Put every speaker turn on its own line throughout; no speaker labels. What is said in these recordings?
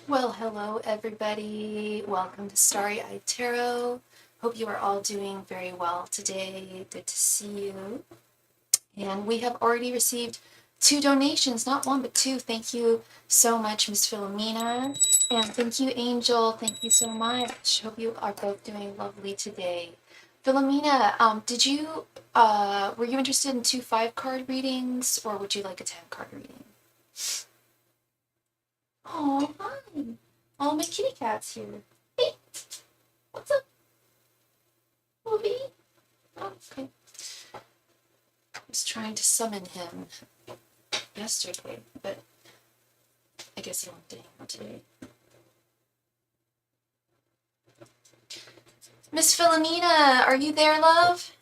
Well, hello everybody. Welcome to Starry Tarot. Hope you are all doing very well today. Good to see you. And we have already received 2 donations, not one, but 2. Thank you so much, Miss Philomena. And thank you, Angel. Thank you so much. Hope you are both doing lovely today. Philomena, were you interested in 2 5-card readings, or would you like a 10-card reading? Oh, hi. Oh, my kitty cat's here. Hey, what's up, Bobby? Oh, okay. I was trying to summon him yesterday, but I guess he wanted to hang out today. Miss Philomena, are you there, love?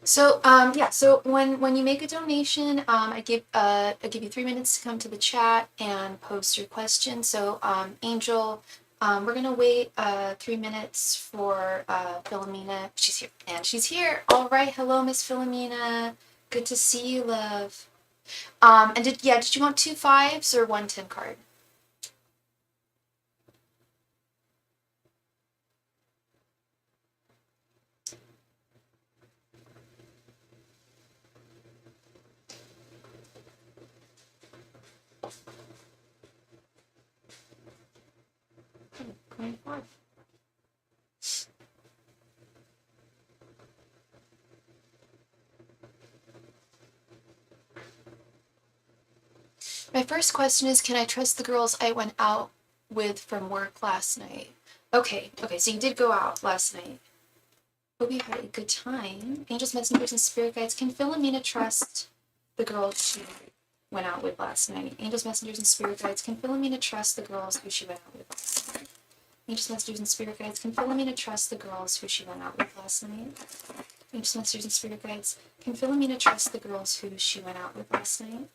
So when you make a donation, I give you 3 minutes to come to the chat and post your question. So Angel, we're gonna wait 3 minutes for Philomena. She's here, and she's here. All right, hello, Miss Philomena. Good to see you, love. And did you want 2 5s or 1 10 card? My first question is, can I trust the girls I went out with from work last night? Okay, so you did go out last night. Hope you had a good time. Angels, messengers, and spirit guides, can Philomena trust the girls she went out with last night? Angels, messengers, and spirit guides, can Philomena trust the girls who she went out with last night? Angels, messengers, and spirit guides, can Philomena trust the girls who she went out with last night? Angels, messengers, and spirit guides, can Philomena trust the girls who she went out with last night?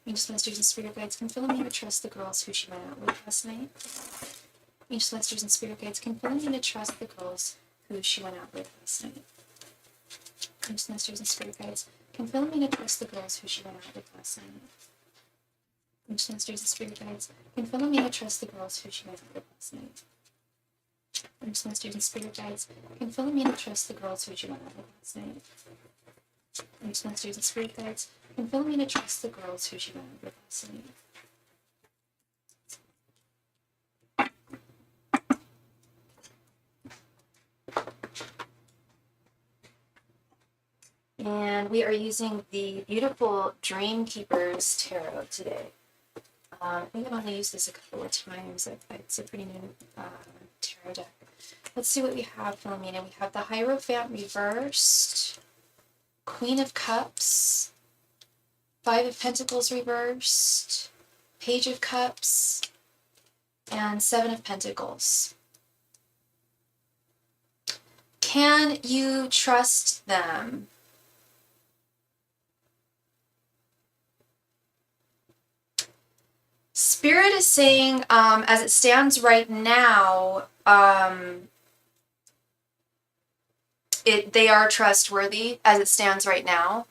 Angels, messengers, and spirit guides, can Philomena trust the girls who she went out with last night? Angels, messengers, and spirit guides, can Philomena trust the girls who she went out with last night? Angels, messengers, and spirit guides, can Philomena trust the girls who she went out with last night? Angels, messengers, and spirit guides, can Philomena trust the girls who she went out with last night? Angels, messengers, and spirit guides, can Philomena trust the girls who she went out with last night? Angels, messengers, and spirit guides, can Philomena trust the girls who she went out with last night? And we are using the beautiful Dream Keepers Tarot today. I think I've only used this a couple of times. It's a pretty new tarot deck. Let's see what we have, Philomena. We have the Hierophant reversed, Queen of Cups, 5 of Pentacles reversed, Page of Cups, and 7 of Pentacles. Can you trust them? Spirit is saying, as it stands right now, they are trustworthy as it stands right now.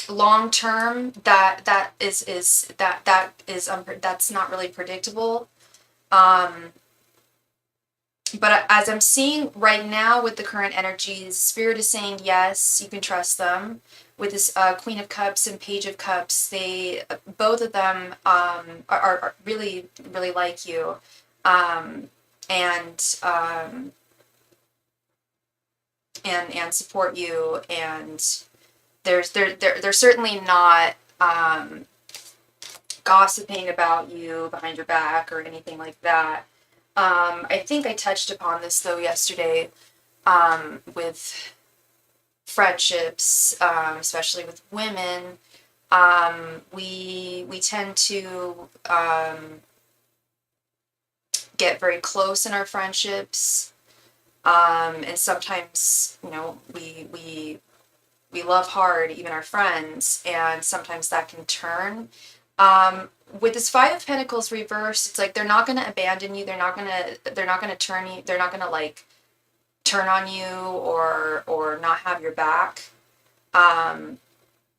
Long term, that's not really predictable. But as I'm seeing right now with the current energies, Spirit is saying yes, you can trust them. With this Queen of Cups and Page of Cups, both of them are really, really like you, and support you, and they're certainly not gossiping about you behind your back or anything like that. I think I touched upon this though yesterday with friendships, especially with women. We tend to get very close in our friendships, And sometimes, we love hard, even our friends, and sometimes that can turn. With this Five of Pentacles reversed, it's like they're not going to abandon you. They're not going to turn you. They're not going to like turn on you or not have your back.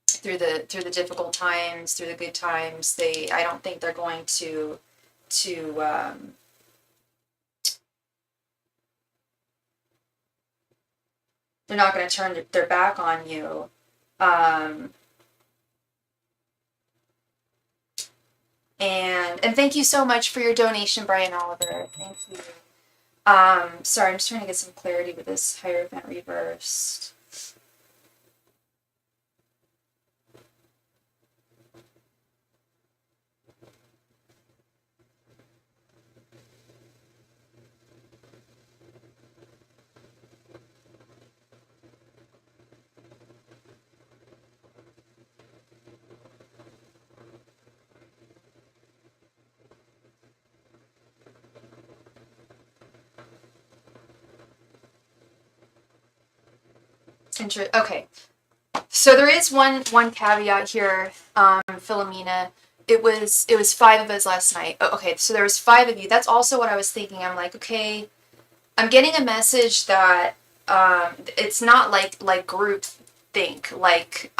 Through the difficult times, through the good times, I don't think they're going to they're not going to turn their back on you. And thank you so much for your donation, Brian Oliver. Thank you. Sorry, I'm just trying to get some clarity with this Hierophant reversed. Okay, so there is one caveat here, Philomena. It was 5 of us last night. Okay, so there was 5 of you. That's also what I was thinking. I'm like, okay, I'm getting a message that it's not like group think. Like,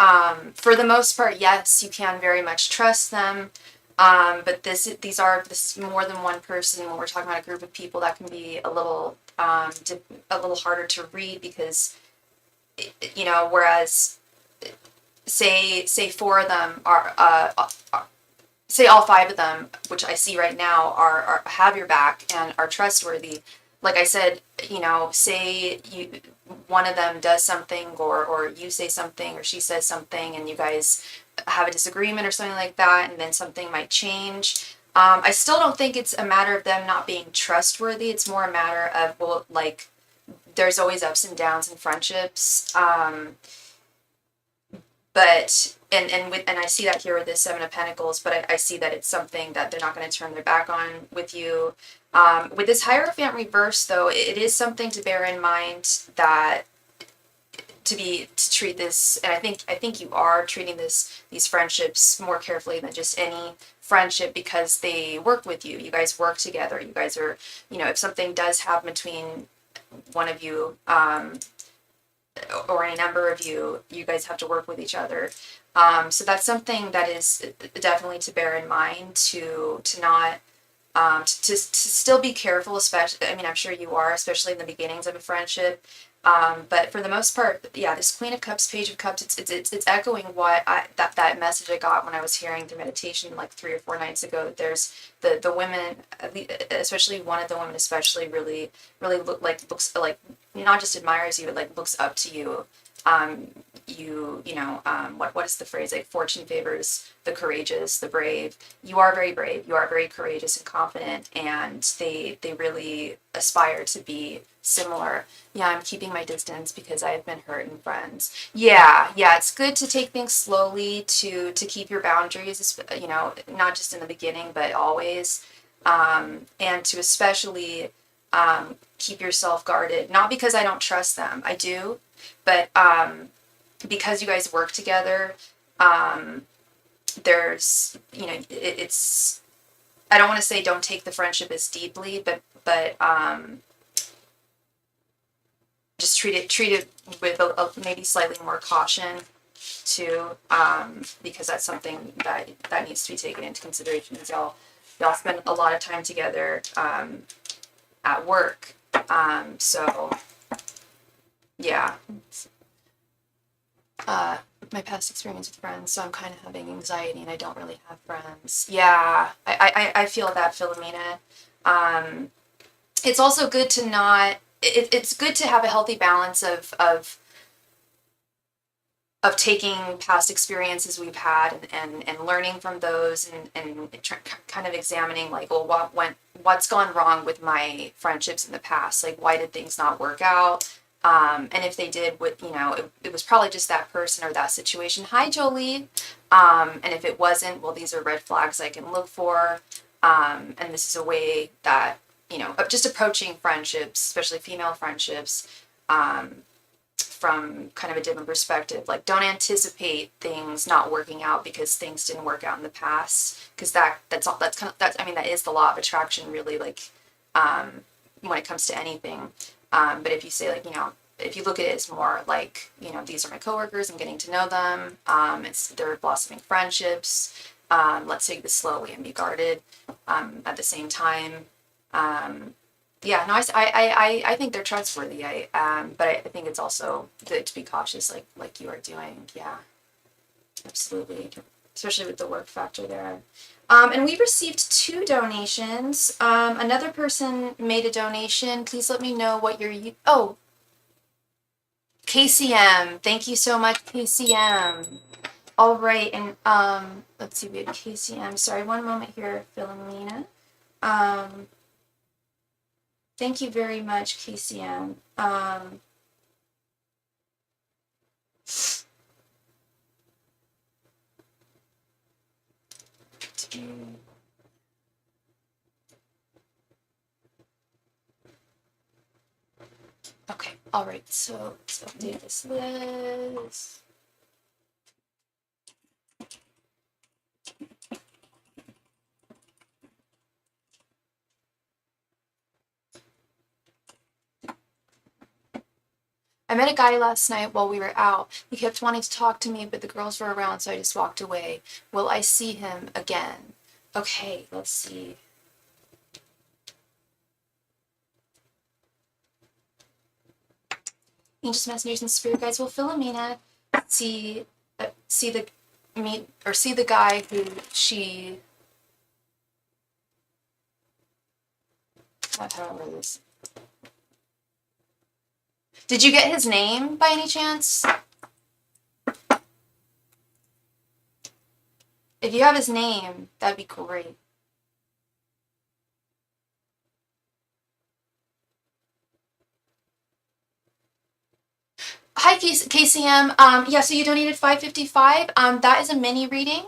for the most part, yes, you can very much trust them. But this is more than one person. When we're talking about a group of people, that can be a little harder to read because, whereas say 4 of them say all 5 of them, which I see right now, are have your back and are trustworthy. Like I said, say one of them does something, or you say something, or she says something, and you guys have a disagreement or something like that, and then something might change. I still don't think it's a matter of them not being trustworthy. It's more a matter of, well, like, there's always ups and downs in friendships. But and I see that here with this 7 of Pentacles, but I see that it's something that they're not going to turn their back on with you. With this Hierophant reverse, though, it is something to bear in mind that to treat this, and I think you are treating these friendships more carefully than just any friendship, because they work with you. You guys work together. You guys are, if something does happen between one of you, or any number of you, you guys have to work with each other. So that's something that is definitely to bear in mind, to not to still be careful, especially, I mean, I'm sure you are, especially in the beginnings of a friendship. But for the most part, yeah, this Queen of Cups, Page of Cups, it's echoing what that message I got when I was hearing through meditation like 3 or 4 nights ago. That there's the women, especially one of the women, especially really looks like, not just admires you, but like looks up to you. What is the phrase? Like, fortune favors the courageous, the brave. You are very brave. You are very courageous and confident, and they really aspire to be similar. Yeah, I'm keeping my distance because I've been hurt in friends. Yeah, it's good to take things slowly, to keep your boundaries, not just in the beginning, but always. And to especially keep yourself guarded. Not because I don't trust them. I do. But because you guys work together, there's, it's, I don't want to say don't take the friendship as deeply, but just treat it with maybe slightly more caution too, because that's something that needs to be taken into consideration, as y'all spend a lot of time together at work. So yeah. My past experience with friends, so I'm kind of having anxiety and I don't really have friends. Yeah, I feel that, Philomena. It's also good to not, it's good to have a healthy balance of taking past experiences we've had and learning from those, and kind of examining, like, well, what's gone wrong with my friendships in the past? Like, why did things not work out? And if they did, it was probably just that person or that situation. Hi, Jolie. And if it wasn't, well, these are red flags I can look for. And this is a way that, you know, just approaching friendships, especially female friendships, from kind of a different perspective. Like, don't anticipate things not working out because things didn't work out in the past, because that's I mean, that is the law of attraction, really, like, when it comes to anything. But if you say, like, you know, if you look at it as more like, you know, these are my coworkers, I'm getting to know them, they're blossoming friendships, let's take this slowly and be guarded, at the same time. Yeah, no, I think they're trustworthy. But I think it's also good to be cautious, like you are doing. Yeah, absolutely, especially with the work factor there. And we received 2 donations. Another person made a donation. Please let me know what you're. Oh, KCM. Thank you so much, KCM. All right, and let's see. We had KCM. Sorry, one moment here, Philomena. Thank you very much, KCM. Okay, all right, so let's update this list. I met a guy last night while we were out. He kept wanting to talk to me, but the girls were around, so I just walked away. Will I see him again? Okay, let's see. Angels, messengers, and spirit guides. Will Philomena see the guy who she? How do I word this? Did you get his name by any chance? If you have his name, that'd be great. Hi, KCM. Yeah, so you donated $5.55. That is a mini reading,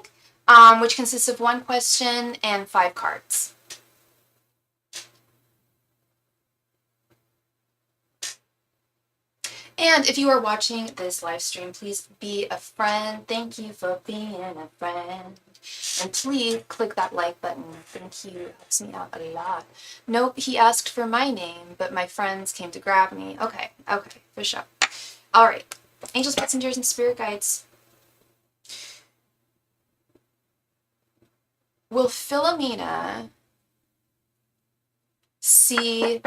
which consists of 1 question and 5 cards. And if you are watching this live stream, please be a friend. Thank you for being a friend. And please click that like button. Thank you. It helps me out a lot. Nope, he asked for my name, but my friends came to grab me. Okay, for sure. All right. Angels, messengers, and spirit guides. Will Philomena see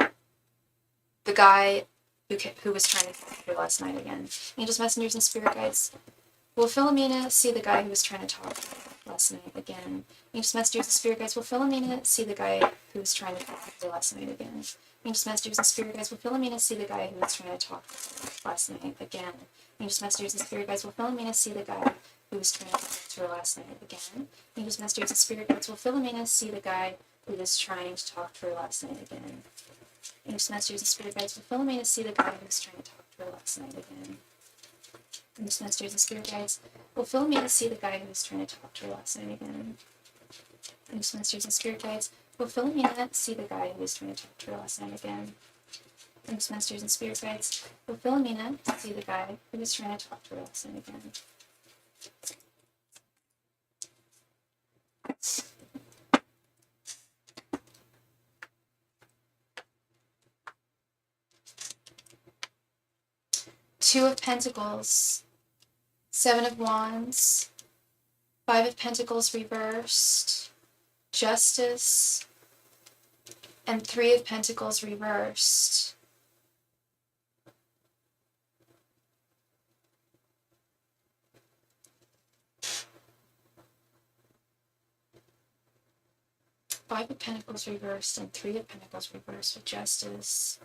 the guy who was trying to talk to her last night again? Angels, messengers, and spirit guides. Will Philomena see the guy who was trying to talk to her last night again? Angels, messengers, and spirit guides. Will Philomena see the guy who was trying to talk to her last night again? Angels, messengers, and spirit guides. Will Philomena see the guy who was trying to talk to her last night again? Angels, messengers, and spirit guides. Will Philomena see the guy who was trying to talk to her last night again? Angels, messengers, and spirit guides. Will Philomena see the guy who was trying to talk to her last night again? Angels, messengers, and spirit guides. Will Philomena see the guy who was trying to talk to her last night again? Angels, messengers, and spirit guides. Will Philomena see the guy who was trying to talk to her last night again? Angels, messengers, and spirit guides. Will Philomena see the guy who was trying to talk to her last night again? Angels, messengers, and spirit guides. Will Philomena see the guy who was trying to talk to her last night again? Two of Pentacles, 7 of Wands, 5 of Pentacles reversed, Justice, and 3 of Pentacles reversed. Five of Pentacles reversed and 3 of Pentacles reversed with Justice.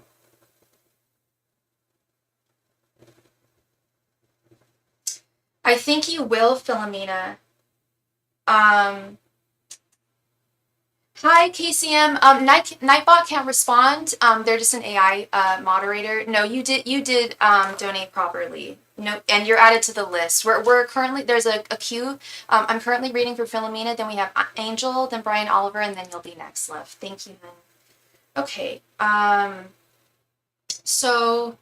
I think you will, Philomena. Hi, KCM. Nightbot can't respond. They're just an AI moderator. No, you did donate properly. No, and you're added to the list. We're currently, there's a queue. I'm currently reading for Philomena. Then we have Angel, then Brian Oliver, and then you'll be next, love. Thank you, hun. Okay. So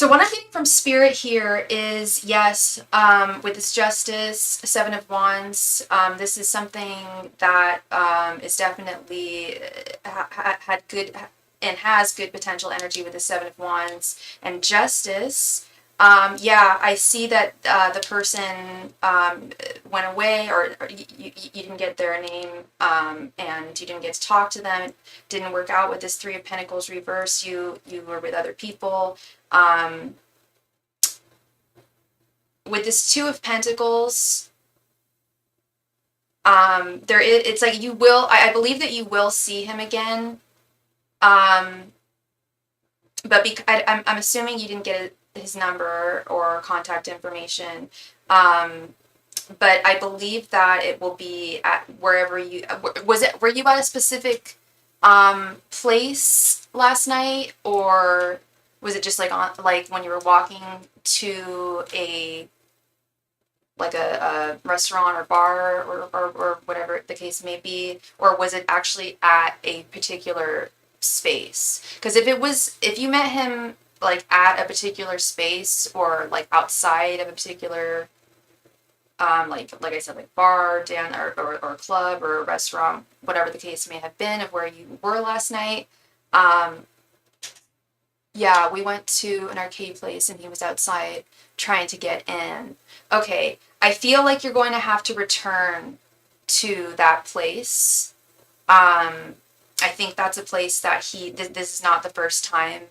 what I'm getting from Spirit here is, yes, with this Justice, Seven of Wands, this is something that is definitely had good and has good potential energy with the Seven of Wands and Justice. Yeah, I see that the person went away, or you didn't get their name, and you didn't get to talk to them. It didn't work out with this Three of Pentacles reverse. You were with other people. With this Two of Pentacles, it's like you will, I believe that you will see him again. But I'm assuming you didn't get his number or contact information. But I believe that it will be at wherever you, were you at a specific place last night, or was it just like on, like when you were walking to a restaurant or bar, or whatever the case may be, or was it actually at a particular space? Because if you met him like at a particular space, or like outside of a particular like I said, like bar, dan, or club or restaurant, whatever the case may have been of where you were last night. Yeah, we went to an arcade place and he was outside trying to get in. Okay, I feel like you're going to have to return to that place. I think that's a place that this is not the first time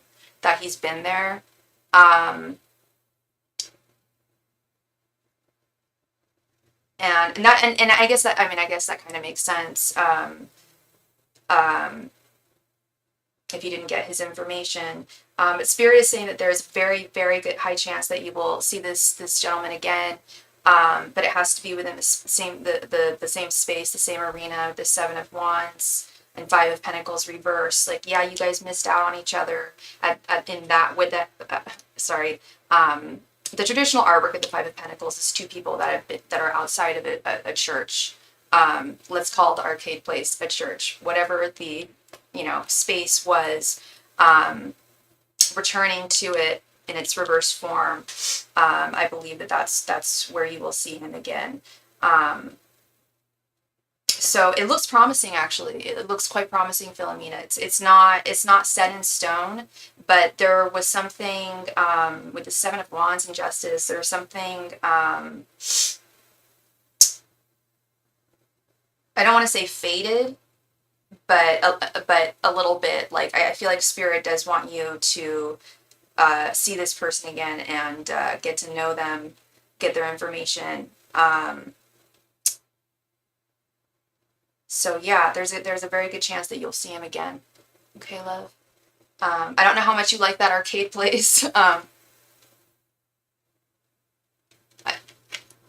that he's been there. And I guess that, I guess that kind of makes sense. If you didn't get his information. But Spirit is saying that there's very, very good high chance that you will see this gentleman again. But it has to be within the same space, the same arena, the Seven of Wands and Five of Pentacles reverse. Like, yeah, you guys missed out on each other the traditional artwork of the Five of Pentacles is two people that are outside of a church. Let's call the arcade place a church. Whatever the space was, returning to it in its reverse form. I believe that's where you will see him again. So it looks promising, actually. It looks quite promising, Philomena. It's not set in stone, but there was something with the Seven of Wands and Justice. There's something. I don't want to say faded, but a little bit. Like, I feel like Spirit does want you to see this person again and get to know them, get their information. So yeah, there's a very good chance that you'll see him again. Okay, love. I don't know how much you like that arcade place. I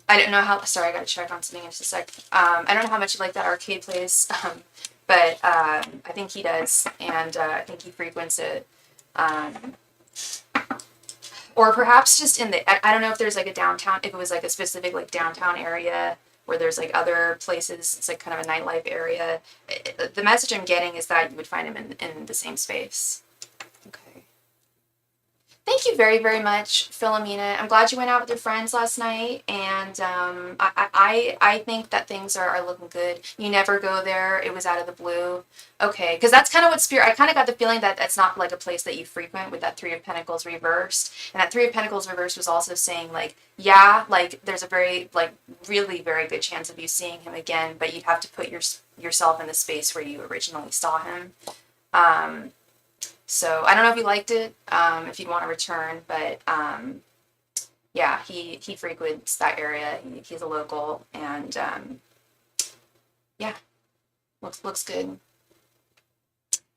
don't know how. Sorry, I gotta check on something in just a sec. I don't know how much you like that arcade place, but I think he does, and I think he frequents it. Or perhaps just in the. I don't know if there's like a downtown. If it was like a specific like downtown area where there's like other places. It's like kind of a nightlife area. The message I'm getting is that you would find him in the same space. Okay. Thank you very, very much, Philomena. I'm glad you went out with your friends last night, and I think that things are looking good. You never go there. It was out of the blue. Okay, because that's kind of what Spirit... I kind of got the feeling that that's not like a place that you frequent with that Three of Pentacles reversed. And that Three of Pentacles reversed was also saying, like, yeah, like, there's a very, like, really very good chance of you seeing him again, but you'd have to put yourself in the space where you originally saw him. So I don't know if you liked it, if you'd want to return, but yeah, he frequents that area. He's a local, and yeah, looks good.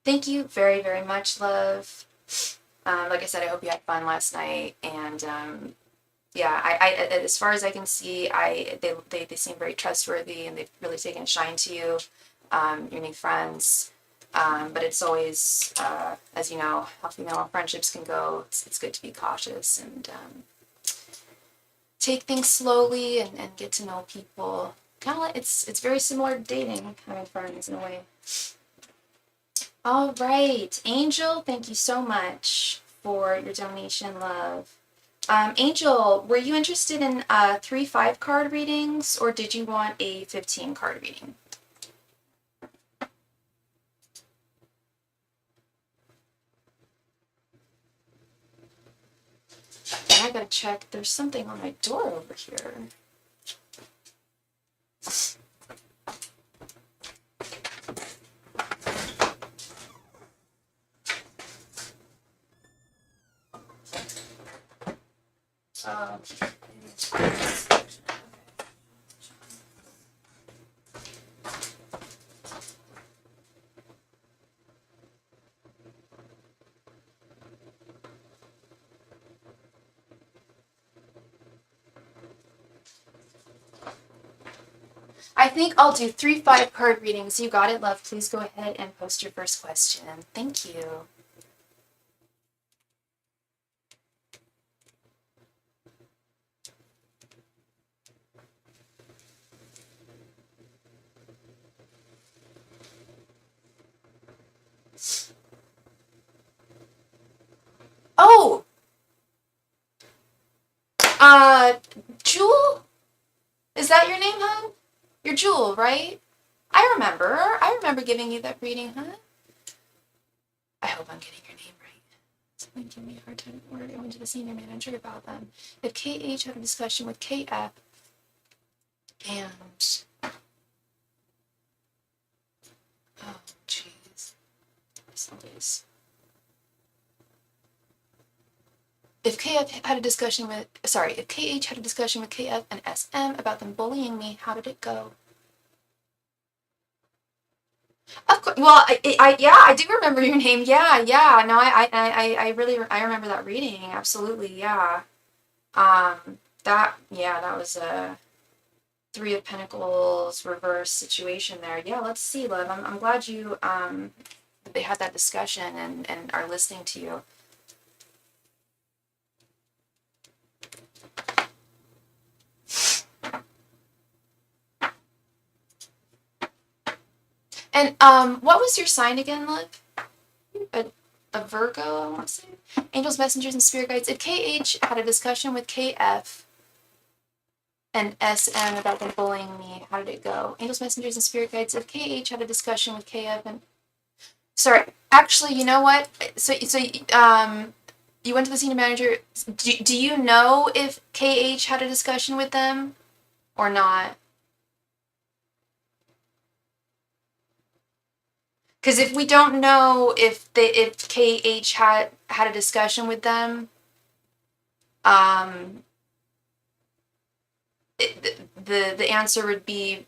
Thank you very, very much, love. Like I said, I hope you had fun last night, and yeah, I as far as I can see, they seem very trustworthy, and they've really taken a shine to you, your new friends. But it's always, as you know, how female friendships can go. It's good to be cautious and take things slowly and get to know people. Kind of like it's very similar to dating, having friends in a way. All right, Angel, thank you so much for your donation, love. Angel, were you interested in 3 5 card readings, or did you want a 15 card reading? And I gotta check. There's something on my door over here. Um, I think I'll do 3 5 card readings. You got it, love. Please go ahead and post your first question. Thank you. Oh, Jewel? Is that your name, hon? You're Jewel, right? I remember. I remember giving you that reading, huh? I hope I'm getting your name right. Someone give me a hard time. We're going to the senior manager about them. If KH had a discussion with KF and oh jeez, somebody's. If KF had a discussion with if KH had a discussion with KF and SM about them bullying me, how did it go? Of course. Well, I do remember your name. Yeah, yeah. No, I really, I remember that reading. Absolutely, yeah. That was a Three of Pentacles reverse situation there. Yeah, let's see, love. I'm glad you they had that discussion and are listening to you. And what was your sign again, love? A Virgo, I want to say. Angels, messengers, and spirit guides. If KH had a discussion with KF and SM about them bullying me, how did it go? Angels, messengers, and spirit guides. If KH had a discussion with KF and actually, you know what? So you went to the senior manager. Do you know if KH had a discussion with them or not? Because if we don't know if KH had a discussion with them, um, the answer would be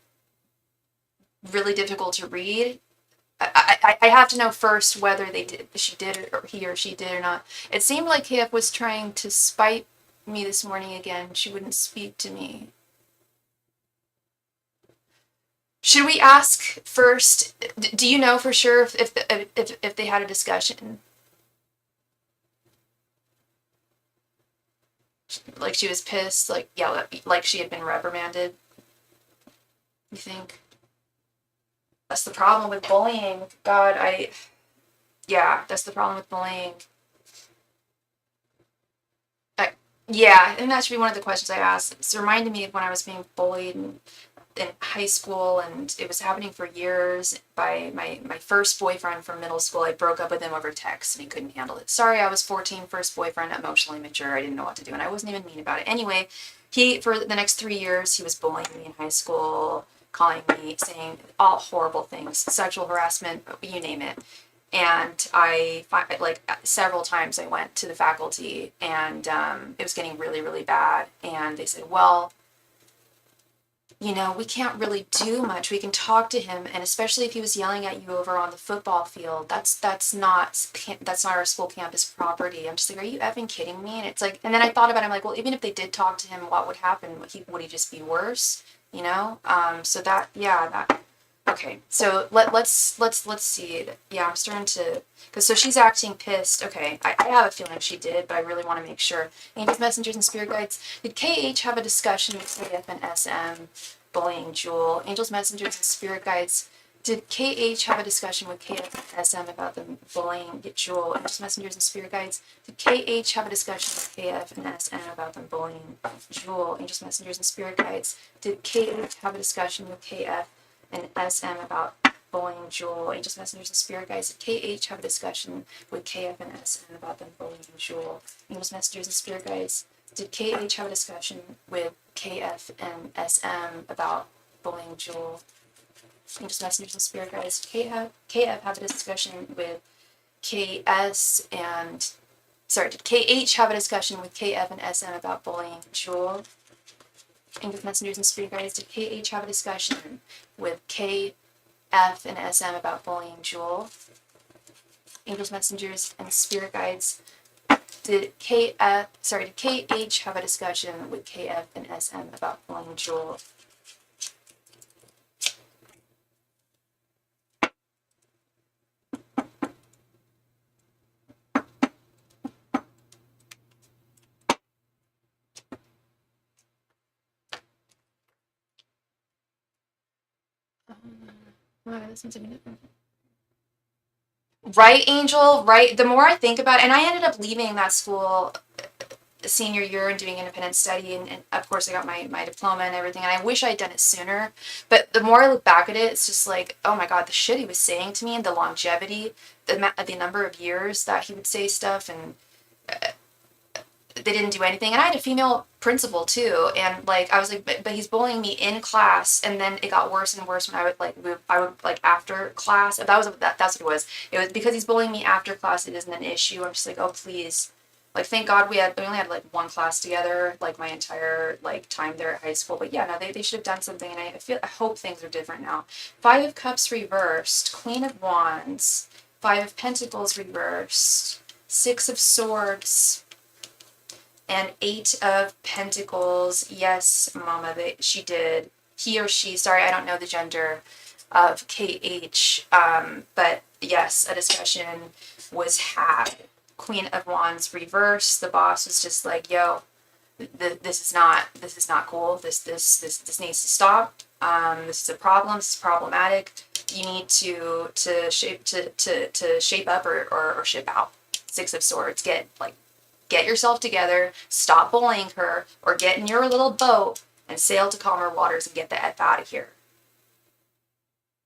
really difficult to read. I have to know first whether she did or he or she did or not. It seemed like KF was trying to spite me this morning again. She wouldn't speak to me. Should we ask first? Do you know for sure if they had a discussion? Like she was pissed, like like she had been reprimanded. You think? That's the problem with bullying. God, that's the problem with bullying. Yeah, and that should be one of the questions I asked. It's reminding me of when I was being bullied in high school, and it was happening for years by my first boyfriend from middle school. I broke up with him over text, and he couldn't handle it. Sorry, I was 14, first boyfriend, emotionally mature. I didn't know what to do, and I wasn't even mean about it. Anyway, for the next 3 years, he was bullying me in high school, calling me, saying all horrible things, sexual harassment, you name it. And several times I went to the faculty, and it was getting really, really bad. And they said, well, we can't really do much. We can talk to him, and especially if he was yelling at you over on the football field, that's not our school campus property. I'm just like, are you effing kidding me? And it's like, and then I thought about it, I'm like, well, even if they did talk to him, what would happen? Would he just be worse? So that, yeah, that. Okay, so let's see. Yeah, I'm starting to, because so she's acting pissed. Okay, I have a feeling she did, but I really want to make sure. Angels, messengers, and spirit guides. Did KH have a discussion with KF and SM bullying Jewel? Angels, messengers, and spirit guides. Did KH have a discussion with KF and SM about them bullying Jewel, Angels, Messengers, and Spirit Guides? Did KH have a discussion with KF and SM about them bullying Jewel, Angels, Messengers, and Spirit Guides? Did KH have a discussion with KF and SM about bullying Jewel, Angels, Messengers, and Spirit Guides? Did KH have a discussion with KF and SM about them bullying Jewel, Angels, Messengers, and Spirit Guides? Did KH have a discussion with KF and SM about bullying Jewel, Angels, Messengers, and Spirit Guides? KF have a discussion with KS and did KH have a discussion with KF and SM about bullying Jewel, Angels, Messengers, and Spirit Guides? Did KH have a discussion with KF and SM about bullying Jewel, Angels, Messengers, and Spirit Guides? Did KH have a discussion with KF and SM about bullying Jewel? Right, Angel, right. The more I think about it, and I ended up leaving that school senior year and doing independent study, and of course I got my diploma and everything, and I wish I'd done it sooner. But the more I look back at it, it's just like, oh my God, the shit he was saying to me, and the longevity, the number of years that he would say stuff, and they didn't do anything. And I had a female principal too, and like I was like, but he's bullying me in class, and then it got worse and worse when I would like after class. That's what it was. It was because he's bullying me after class. It isn't an issue. I'm just like, oh please, like thank God we only had like one class together like my entire like time there at high school. But yeah, no, they should have done something, and I hope things are different now. 5 of Cups reversed, Queen of Wands, 5 of Pentacles reversed, 6 of Swords, and 8 of Pentacles. Yes, Mama, she did. He or she, sorry, I don't know the gender of KH, but yes, a discussion was had. Queen of Wands reverse. The boss was just like, yo, this is not cool. This needs to stop. This is a problem. This is problematic. You need to shape up or ship out. 6 of Swords. Get yourself together, stop bullying her, or get in your little boat and sail to calmer waters and get the F out of here.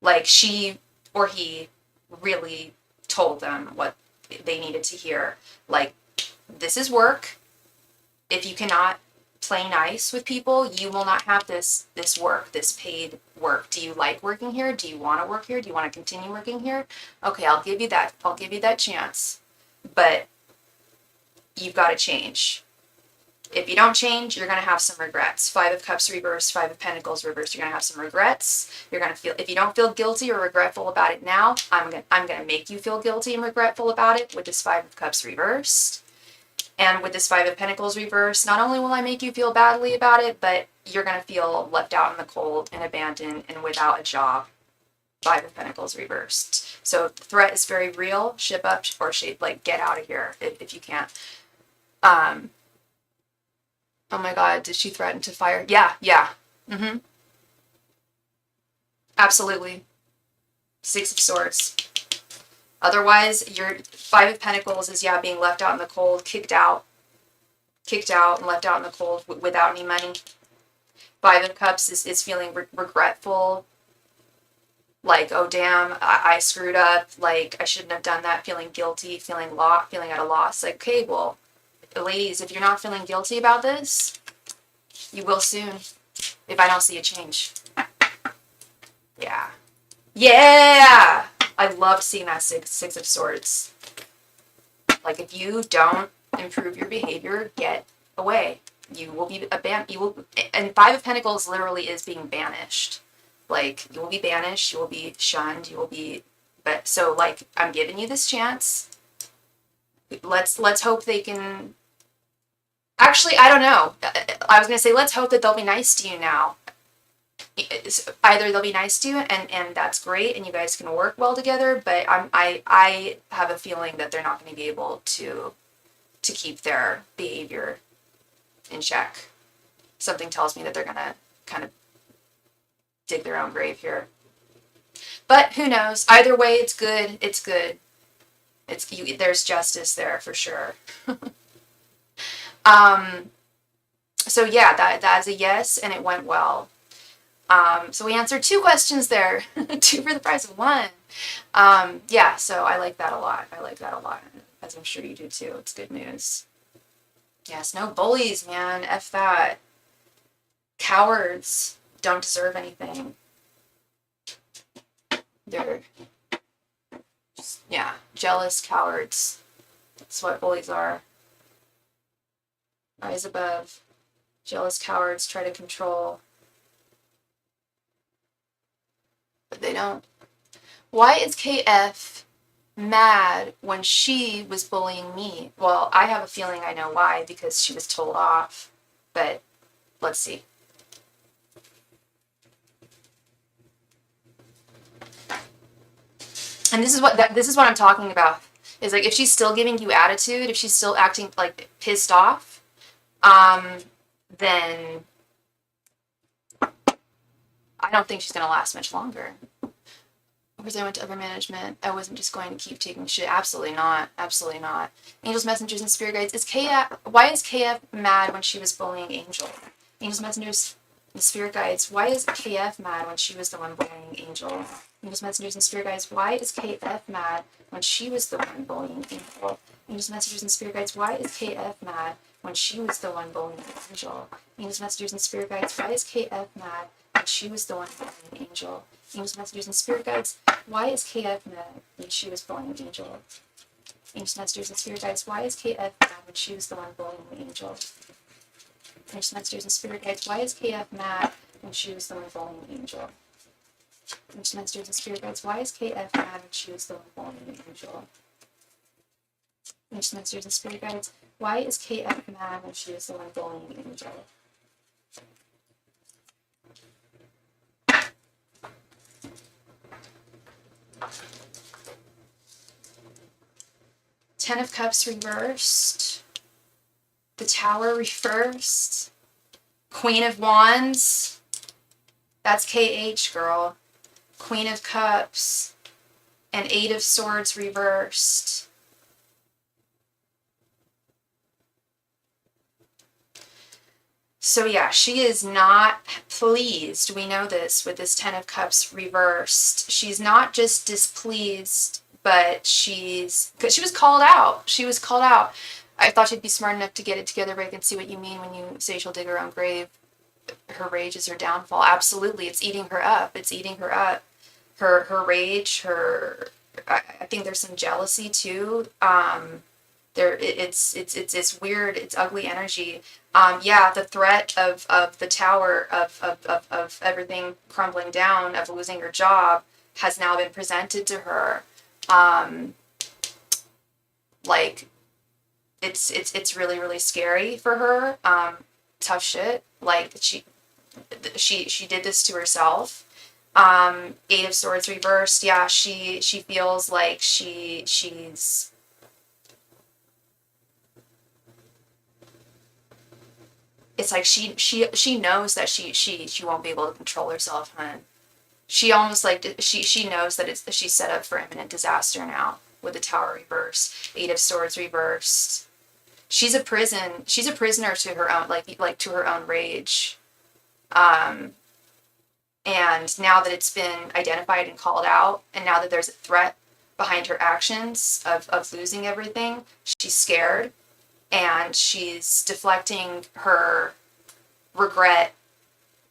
Like she or he really told them what they needed to hear. Like, this is work. If you cannot play nice with people, you will not have this work, this paid work. Do you like working here? Do you want to work here? Do you want to continue working here? Okay, I'll give you that chance. But you've got to change. If you don't change, you're going to have some regrets. 5 of Cups reversed, 5 of Pentacles reversed. You're going to have some regrets. You're going to feel, if you don't feel guilty or regretful about it now, I'm going to make you feel guilty and regretful about it with this 5 of Cups reversed. And with this 5 of Pentacles reversed, not only will I make you feel badly about it, but you're going to feel left out in the cold and abandoned and without a job. 5 of Pentacles reversed. So the threat is very real. Ship up or shape, like get out of here if you can't. Oh my God, did she threaten to fire? Yeah. Absolutely. 6 of Swords. Otherwise, your 5 of Pentacles is, being left out in the cold, kicked out and left out in the cold without any money. 5 of Cups is feeling regretful. Like, oh damn, I screwed up. Like, I shouldn't have done that. Feeling guilty, feeling at a loss. Like, okay, well, ladies, if you're not feeling guilty about this, you will soon if I don't see a change. Yeah. I love seeing that 6 of Swords. Like, if you don't improve your behavior, get away. You will be and 5 of Pentacles literally is being banished. Like, you will be banished, you will be shunned, so like, I'm giving you this chance. Let's hope they can. Actually, I don't know. I was going to say, let's hope that they'll be nice to you now. Either they'll be nice to you, and that's great, and you guys can work well together, but I have a feeling that they're not going to be able to keep their behavior in check. Something tells me that they're going to kind of dig their own grave here. But who knows? Either way, it's good. It's good. There's justice there for sure. So yeah, that is a yes, and it went well. So we answered 2 questions there, 2 for the price of 1. Yeah, so I like that a lot. I like that a lot, as I'm sure you do too. It's good news. Yes, no bullies, man. F that. Cowards don't deserve anything. They're just, yeah, jealous cowards. That's what bullies are. Rise above. Jealous cowards try to control, but they don't. Why is KF mad when she was bullying me? Well, I have a feeling I know why, because she was told off, but let's see. And this is what I'm talking about. Is like, if she's still giving you attitude, if she's still acting like pissed off, then I don't think she's gonna last much longer. Because I went to upper management, I wasn't just going to keep taking shit. Absolutely not. Absolutely not. Angels, messengers, and spirit guides. Why is KF mad when she was bullying Angel? Angels, messengers, and spirit guides. Why is KF mad when she was the one bullying Angel? Angels, messengers, and spirit guides. Why is KF mad when she was the one bullying Angel? Angels, messengers, and spirit guides. Why is KF mad when she was the one bullying Angel? Angels, messengers, and spirit guides. Why is KF mad when she was the one bullying Angel? Angels, messengers, and spirit guides. Why is KF mad when she was bullying Angel? Angels, messengers, and spirit guides. Why is KF mad when she was the one bullying Angel? Angels, messengers, and spirit guides. Why is KF mad when she was the one bullying Angel? Angels, messengers, and spirit guides. Why is KF mad when she was the one bullying Angel? Angels, messengers, and spirit guides. Why is KF mad when she was the one bullying Angel? 10 of Cups reversed. The Tower reversed. Queen of Wands. That's KH, girl. Queen of Cups. And 8 of Swords reversed. So yeah, she is not pleased. We know this with this 10 of Cups reversed. She's not just displeased, but because she was called out. She was called out. I thought she'd be smart enough to get it together, but I can see what you mean when you say she'll dig her own grave. Her rage is her downfall. Absolutely, it's eating her up. It's eating her up. Her rage, I think there's some jealousy too. It's weird. It's ugly energy. Yeah, the threat of the tower, of everything crumbling down, of losing her job, has now been presented to her. Like, it's really, really scary for her. Tough shit. Like, she did this to herself. 8 of Swords reversed. Yeah, she feels like she's it's like she knows that she won't be able to control herself, hun. She almost like she knows that she's set up for imminent disaster now with the Tower reversed, 8 of Swords reversed. She's a prisoner to her own, like to her own rage. And now that it's been identified and called out, and now that there's a threat behind her actions of losing everything, she's scared, and she's deflecting her regret.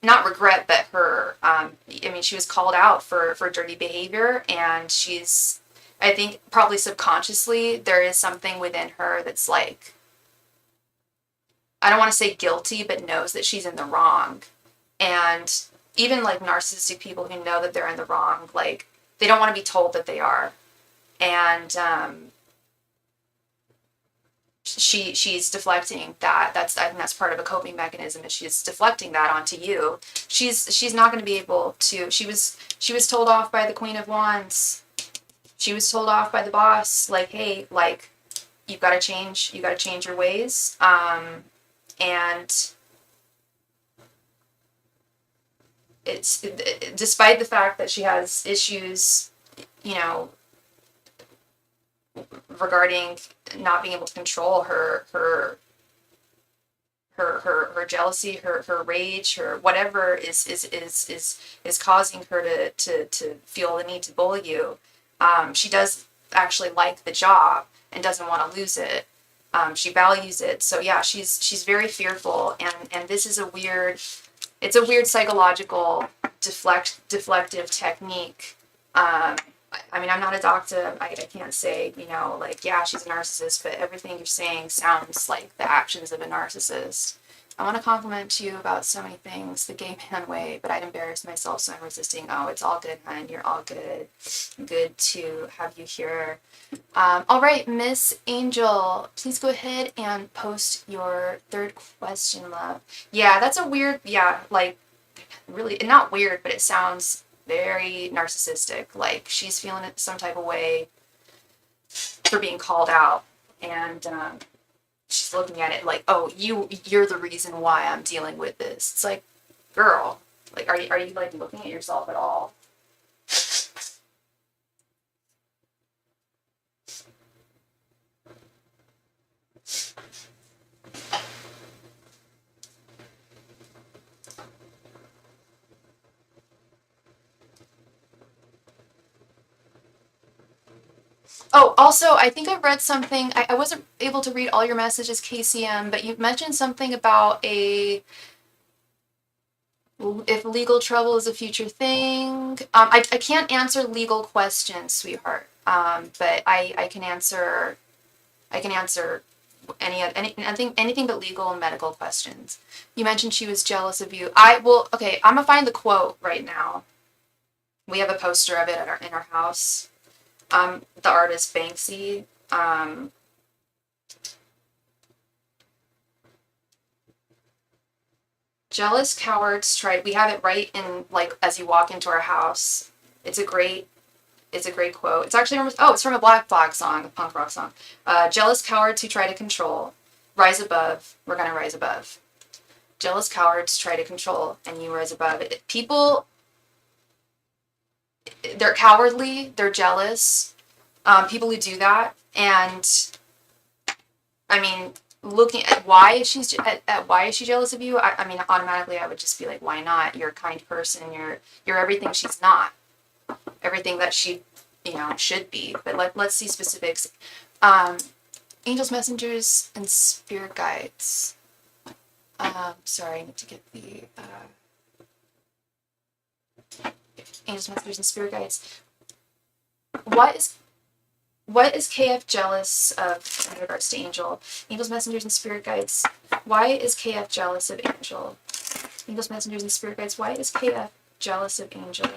Not regret, but her, she was called out for dirty behavior, and I think probably subconsciously, there is something within her that's like, I don't want to say guilty, but knows that she's in the wrong. And even like narcissistic people who know that they're in the wrong, like, they don't want to be told that they are. And she's deflecting that. I think that's part of a coping mechanism, is she's deflecting that onto you. She's not going to be able to. She was told off by the Queen of Wands. She was told off by the boss, like, hey, like, you've got to change your ways. And despite the fact that she has issues, you know, regarding not being able to control her jealousy, her rage, her whatever is causing her to feel the need to bully you. She does actually like the job and doesn't want to lose it. She values it. So yeah, she's very fearful, and this is it's a weird psychological deflective technique. I mean, I'm not a doctor. I can't say, you know, like, yeah, she's a narcissist, but everything you're saying sounds like the actions of a narcissist. I want to compliment you about so many things, the gay man way, but I'd embarrass myself, so I'm resisting. Oh, it's all good, hon. You're all good. Good to have you here. All right, Miss Angel, please go ahead and post your third question, love. Yeah, that's a weird, yeah, like, really, not weird, but it sounds very narcissistic. Like she's feeling it some type of way for being called out, and she's looking at it like, oh, you're the reason why I'm dealing with this. It's like, girl, like, are you like looking at yourself at all? Oh, also, I think I read something. I wasn't able to read all your messages, KCM, but you mentioned something about if legal trouble is a future thing. I can't answer legal questions, sweetheart. But I can answer anything but legal and medical questions. You mentioned she was jealous of you. Okay, I'm gonna find the quote right now. We have a poster of it in our house. The artist Banksy. Jealous cowards try. We have it right in, like, as you walk into our house. It's a great quote. It's actually it's from a Black Flag song, a punk rock song. Jealous cowards who try to control, rise above. We're gonna rise above. Jealous cowards try to control, and you rise above it. People, they're cowardly. They're jealous. People who do that, and I mean, looking at why is she jealous of you? I mean, automatically I would just be like, why not? You're a kind person. You're everything she's not. Everything that she, you know, should be. But let's see specifics. Angels, messengers, and spirit guides. Sorry, I need to get the angels, messengers, and spirit guides. What is KF jealous of in regards to Angel? Angels, messengers, and spirit guides. Why is KF jealous of Angel? Angels, messengers, and spirit guides. Why is KF jealous of Angel?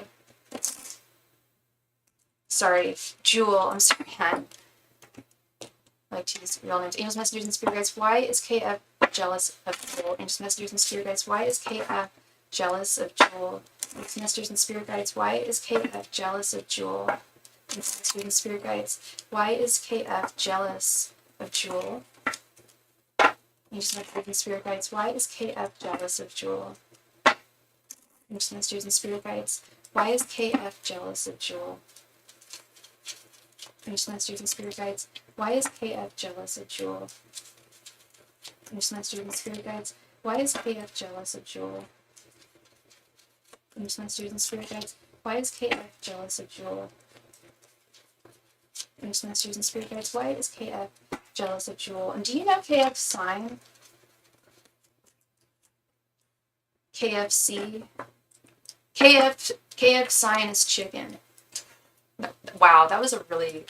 Sorry, Jewel. I'm sorry, hon. I like to use real names. Angels, messengers, and spirit guides. Why is KF jealous of Jewel? Angels, messengers, and spirit guides. Why is KF jealous of Jewel? Angels, messengers, and spirit guides. Why is KF jealous of Jewel? Messengers, and spirit guides. Why is KF jealous of Jewel? Angels, messengers, and spirit guides. Why is KF jealous of Jewel? Angels, messengers, and spirit guides. Why is KF jealous of Jewel? Angels, messengers, and spirit guides. Why is KF jealous of Jewel? Angels, messengers, and spirit guides. Why is KF jealous of Jewel? Angels, messengers, and spirit guides. Why is KF jealous of Jewel? Angels, messengers, and spirit guides. Why is KF jealous of Jewel? And do you know KF's sign? KFC. KF's sign is chicken. Wow, that was a really...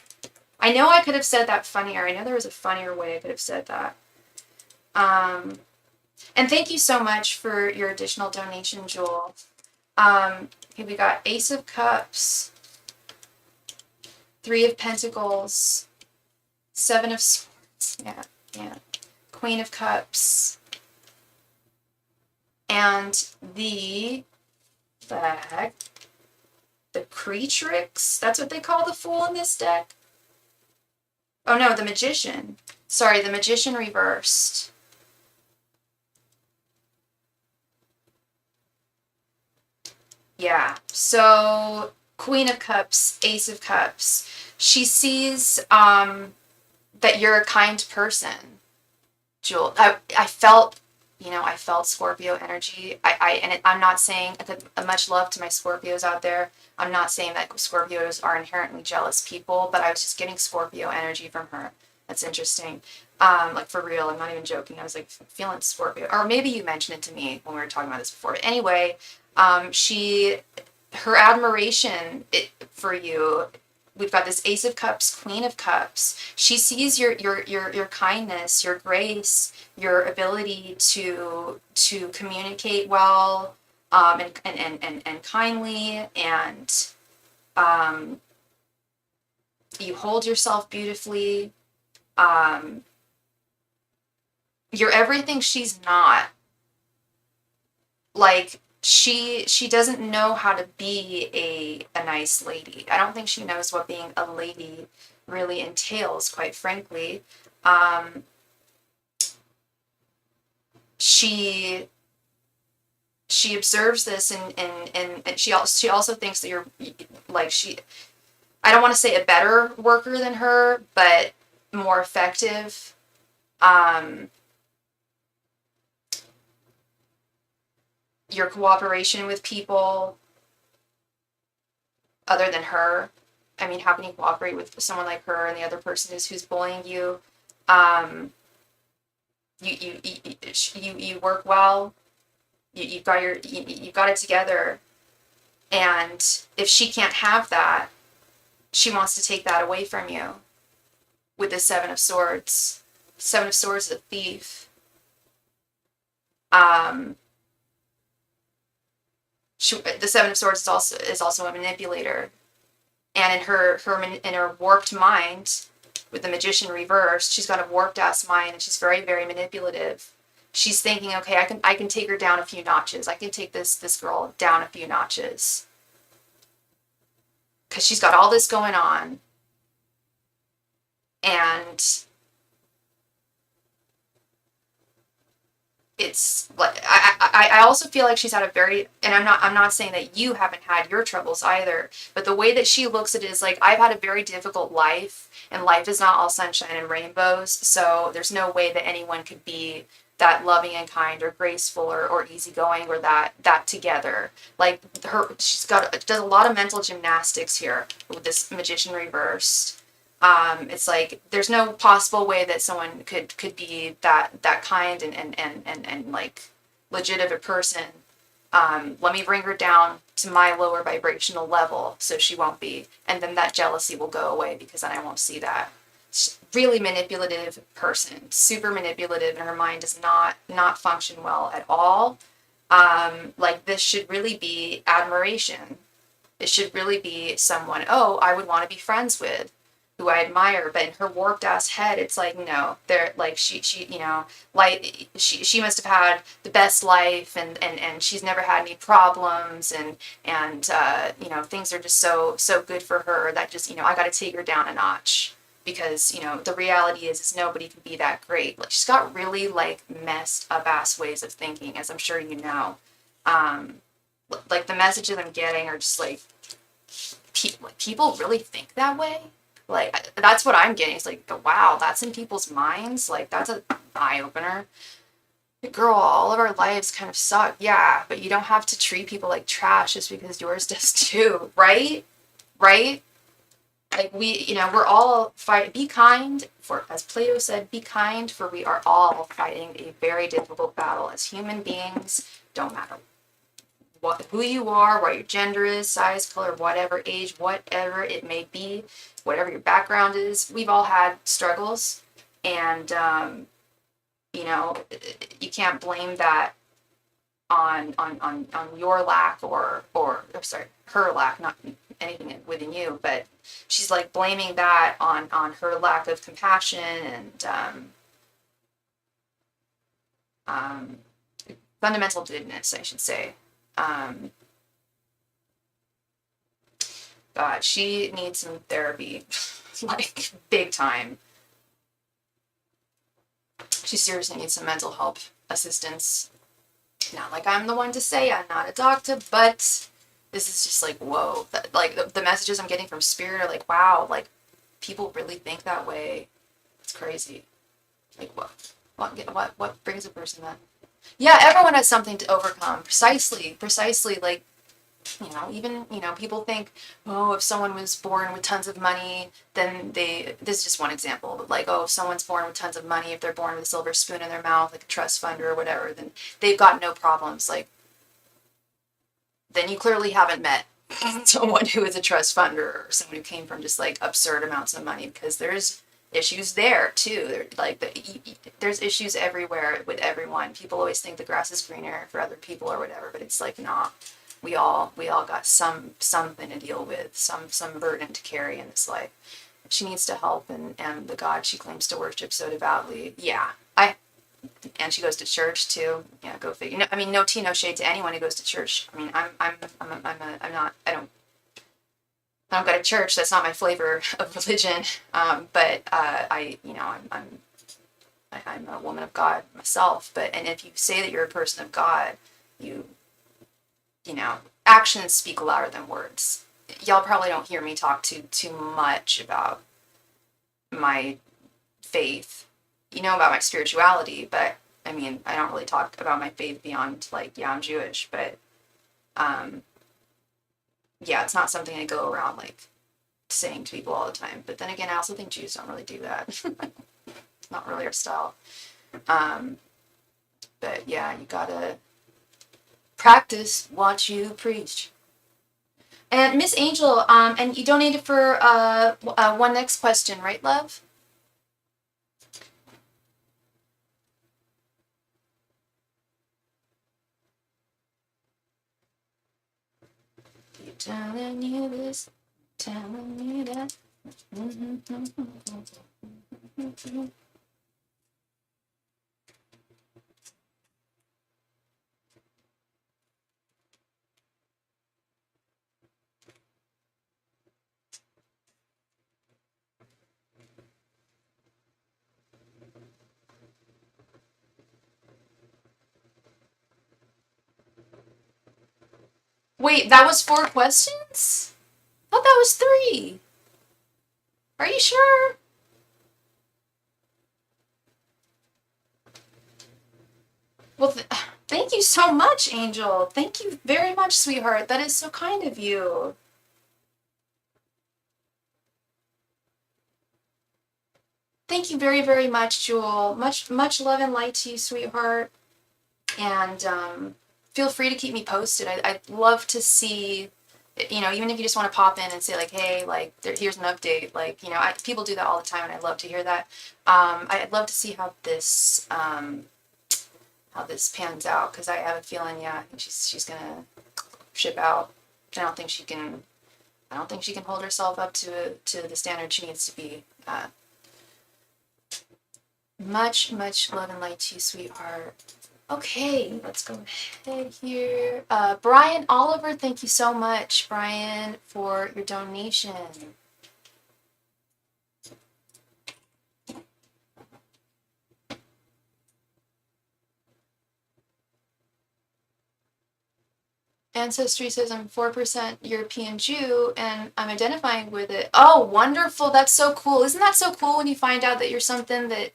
I know I could have said that funnier. I know there was a funnier way I could have said that. And thank you so much for your additional donation, Jewel. Okay, we got Ace of Cups, Three of Pentacles, Seven of Swords, yeah, Queen of Cups, and the Creatrix. That's what they call the Fool in this deck. Oh no, the Magician. Sorry, the Magician reversed. Yeah. So Queen of Cups, Ace of Cups. She sees that you're a kind person, Jewel. I felt, I felt Scorpio energy. I'm not saying much love to my Scorpios out there. I'm not saying that Scorpios are inherently jealous people, but I was just getting Scorpio energy from her. That's interesting. Like for real, I'm not even joking. I was like feeling Scorpio, or maybe you mentioned it to me when we were talking about this before. But anyway, her admiration for you, we've got this Ace of Cups, Queen of Cups. She sees your kindness, your grace, your ability to communicate well, and kindly, and you hold yourself beautifully. You're everything she's not. Like she doesn't know how to be a nice lady. I don't think she knows what being a lady really entails, quite frankly. Um, she she observes this, and she also thinks that you're like I don't want to say a better worker than her, but more effective. Um, your cooperation with people other than her. I mean, how can you cooperate with someone like her and the other person who's bullying you? Um, you work well. You've got you've got it together. And if she can't have that, she wants to take that away from you with the Seven of Swords. Seven of Swords is a thief. Um, the Seven of Swords is also a manipulator, and in her warped mind, with the Magician reversed, she's got a warped ass mind, and she's very, very manipulative. She's thinking, okay, I can take her down a few notches. I can take this girl down a few notches because she's got all this going on, and it's like I also feel like she's had a very, and I'm not saying that you haven't had your troubles either, but the way that she looks at it is like, I've had a very difficult life, and life is not all sunshine and rainbows, so there's no way that anyone could be that loving and kind or graceful or easygoing or that together. Like does a lot of mental gymnastics here with this Magician reversed. It's like there's no possible way that someone could be that kind and like legit of a person. Let me bring her down to my lower vibrational level so she won't be, and then that jealousy will go away because then I won't see that. Really manipulative person, super manipulative, and her mind does not function well at all. Like this should really be admiration. It should really be someone, oh, I would want to be friends with, who I admire. But in her warped ass head, it's like, no, they're like she like she must have had the best life, and she's never had any problems, and things are just so good for her that just I got to take her down a notch, because the reality is nobody can be that great. Like she's got really like messed up ass ways of thinking, as I'm sure you know. Um, like the messages I'm getting are just like, people really think that way. Like that's what I'm getting. It's like, wow, that's in people's minds. Like that's an eye opener. Girl, all of our lives kind of suck. Yeah, but you don't have to treat people like trash just because yours does too, right? Right? Like we're all fight. Be kind, for as Plato said, be kind, for we are all fighting a very difficult battle as human beings. Don't matter who you are, what your gender is, size, color, whatever, age, whatever it may be, whatever your background is. We've all had struggles, and you can't blame that on your lack or sorry, her lack, not anything within you, but she's like blaming that on her lack of compassion and um, fundamental goodness, I should say. God, she needs some therapy, like big time. She seriously needs some mental help assistance. Not like I'm the one to say, I'm not a doctor, but this is just like, whoa. Like the messages I'm getting from spirit are like, wow, like people really think that way. It's crazy. Like what brings a person then? Yeah, everyone has something to overcome. Precisely. Like, even, people think, oh, if someone was born with tons of money, then this is just one example, but like, oh, if someone's born with tons of money, if they're born with a silver spoon in their mouth, like a trust fund or whatever, then they've got no problems. Like, then you clearly haven't met someone who is a trust funder or someone who came from just like absurd amounts of money, because there's issues there too. There's issues everywhere with everyone. People always think the grass is greener for other people or whatever, but it's like, nah. We all got something to deal with, some burden to carry in this life. She needs to help, and the God she claims to worship so devoutly. Yeah, and she goes to church too. Yeah, go figure. No, I mean, no tea, no shade to anyone who goes to church. I mean, I don't go to church. That's not my flavor of religion. But I'm a woman of God myself. And if you say that you're a person of God, you actions speak louder than words. Y'all probably don't hear me talk too much about my faith, about my spirituality, but I mean, I don't really talk about my faith beyond like, yeah, I'm Jewish, but yeah, it's not something I go around like saying to people all the time. But then again, I also think Jews don't really do that. Not really our style. But yeah, you gotta practice what you preach. And Miss Angel, and you donated for one next question, right, love? You telling you this, telling you that. Wait, that was 4 questions? I thought that was 3. Are you sure? Well, thank you so much, Angel. Thank you very much, sweetheart. That is so kind of you. Thank you very, very much, Jewel. Much love and light to you, sweetheart. And feel free to keep me posted. I'd love to see, even if you just want to pop in and say like, hey, like, here's an update. Like, people do that all the time, and I'd love to hear that. I'd love to see how this pans out, because I have a feeling, yeah, I think she's gonna ship out. I don't think she can hold herself up to the standard she needs to be. Much love and light to you, sweetheart. Okay, let's go ahead here. Brian Oliver, thank you so much, Brian, for your donation. Ancestry says I'm 4% European Jew, and I'm identifying with it. Oh, wonderful. That's so cool. Isn't that so cool when you find out that you're something that...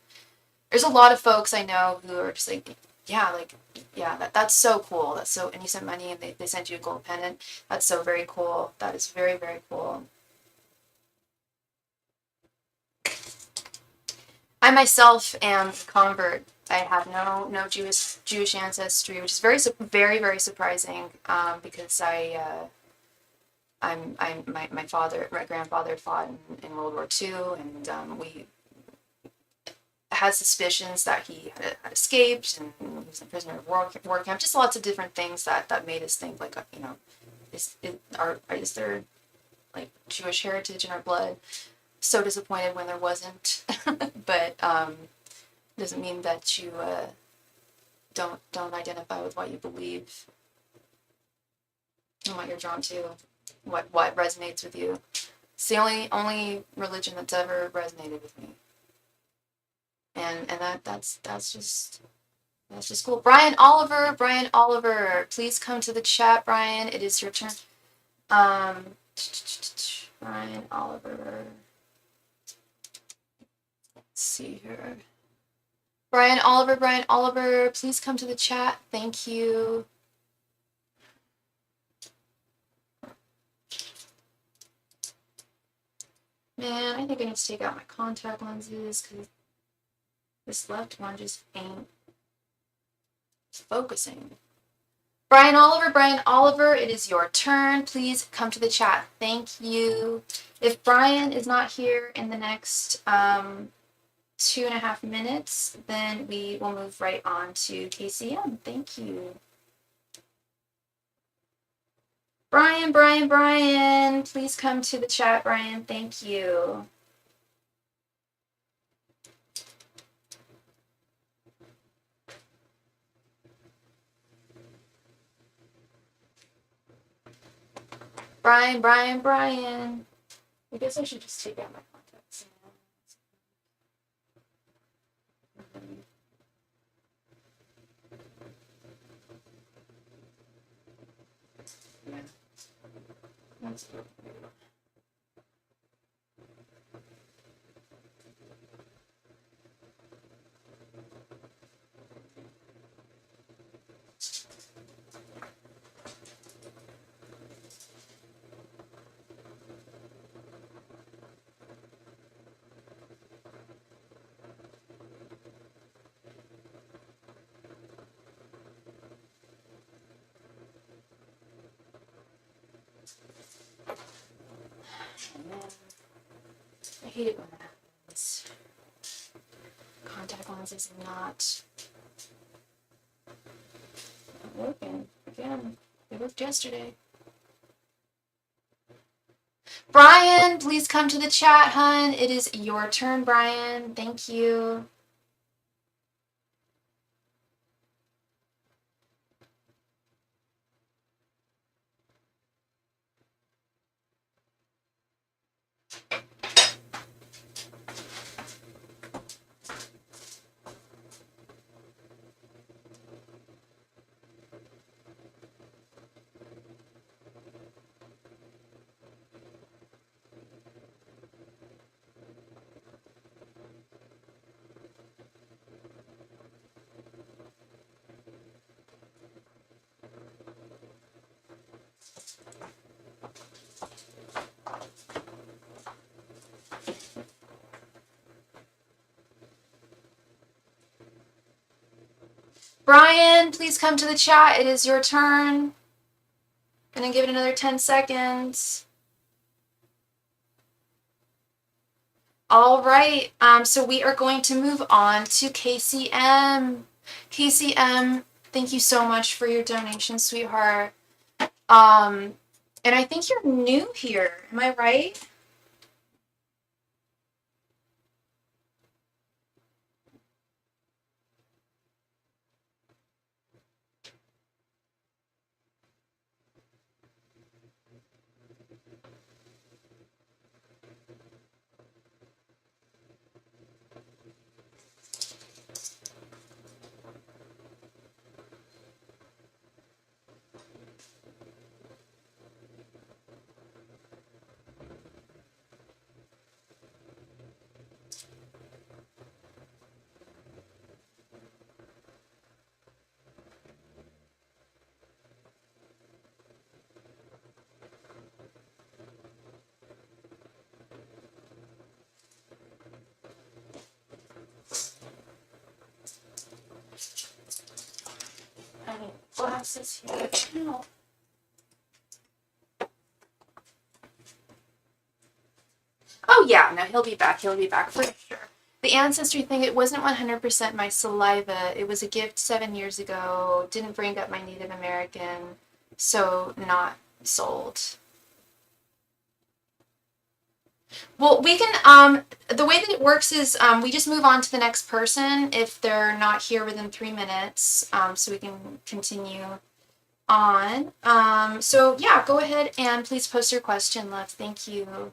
There's a lot of folks I know who are just like, yeah, that's so cool. That's so... And you sent money, and they sent you a gold pendant. That's so very cool. That is very, very cool. I myself am a convert. I have no Jewish ancestry, which is very very surprising, because my grandfather fought in World War II, and we had suspicions that he had escaped, and he was a prisoner of war camp. Just lots of different things that made us think like, is there like Jewish heritage in our blood? So disappointed when there wasn't, but doesn't mean that you don't identify with what you believe and what you're drawn to, what resonates with you. It's the only religion that's ever resonated with me, and that's just cool. Brian Oliver, please come to the chat. Brian, it is your turn. Brian Oliver. Let's see here. Brian Oliver, please come to the chat. Thank you. Man, I think I need to take out my contact lenses because this left one just ain't focusing. Brian Oliver, it is your turn. Please come to the chat. Thank you. If Brian is not here in the next 2.5 minutes, then we will move right on to KCM. Thank you. Brian, please come to the chat, Brian. Thank you. Brian. I guess I should just take out my contacts. Yeah. That's good. I hate it when that happens. Contact lenses not working. Again, they worked yesterday. Brian, please come to the chat, hun. It is your turn, Brian. Thank you. Brian, please come to the chat. It is your turn. Gonna give it another 10 seconds. All right, so we are going to move on to KCM. KCM, thank you so much for your donation, sweetheart. And I think you're new here. Am I right? I need glasses here. No. Oh yeah, no, he'll be back. He'll be back for sure. The ancestry thing, it wasn't 100% my saliva. It was a gift 7 years ago. Didn't bring up my Native American, so not sold. Well, we can, the way that it works is we just move on to the next person if they're not here within 3 minutes, so we can continue on. So yeah, go ahead and please post your question, love. Thank you.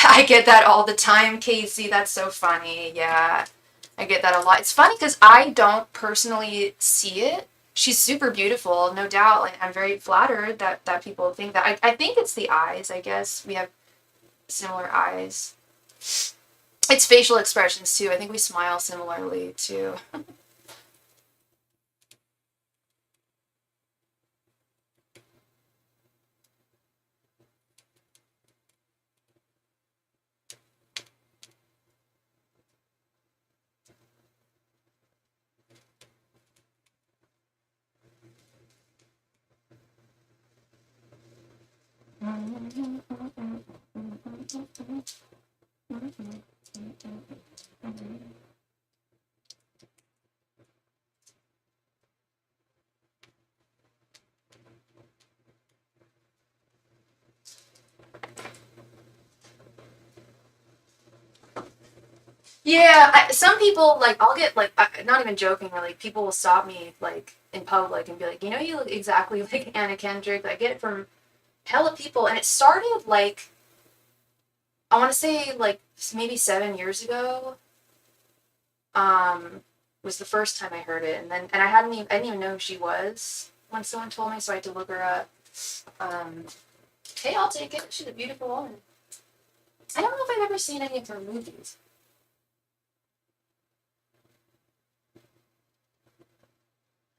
I get that all the time, Casey. That's so funny. Yeah, I get that a lot. It's funny because I don't personally see it, She's super beautiful, no doubt. Like, I'm very flattered that people think that. I think it's the eyes, I guess. We have similar eyes. It's facial expressions, too. I think we smile similarly, too. Yeah, some people, like, I'll get, like, not even joking, or, like, people will stop me, like, in public and be like, you know, you look exactly like Anna Kendrick. I get it from hella people, and it started, like, I want to say, like, maybe 7 years ago, was the first time I heard it, and I didn't even know who she was when someone told me, so I had to look her up. Hey, I'll take it. She's a beautiful woman. I don't know if I've ever seen any of her movies.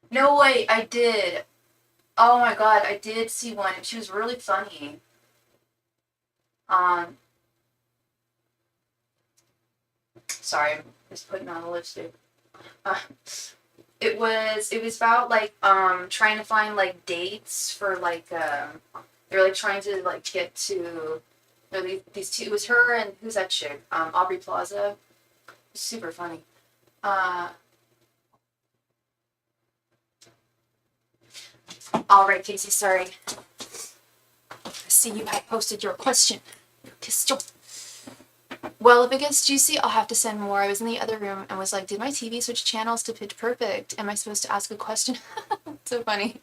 No way, I did. Oh my god, I did see one, and she was really funny. Um, Sorry, I'm just putting on the lipstick. Uh, it was about, like, trying to find, like, dates for, like, they're, like, trying to, like, get to, these two. It was her and who's that chick? Aubrey Plaza. Super funny. Uh, all right, Casey. Sorry. I see you had posted your question. Well, if it gets juicy, I'll have to send more. I was in the other room and was like, did my TV switch channels to Pitch Perfect? Am I supposed to ask a question? So funny.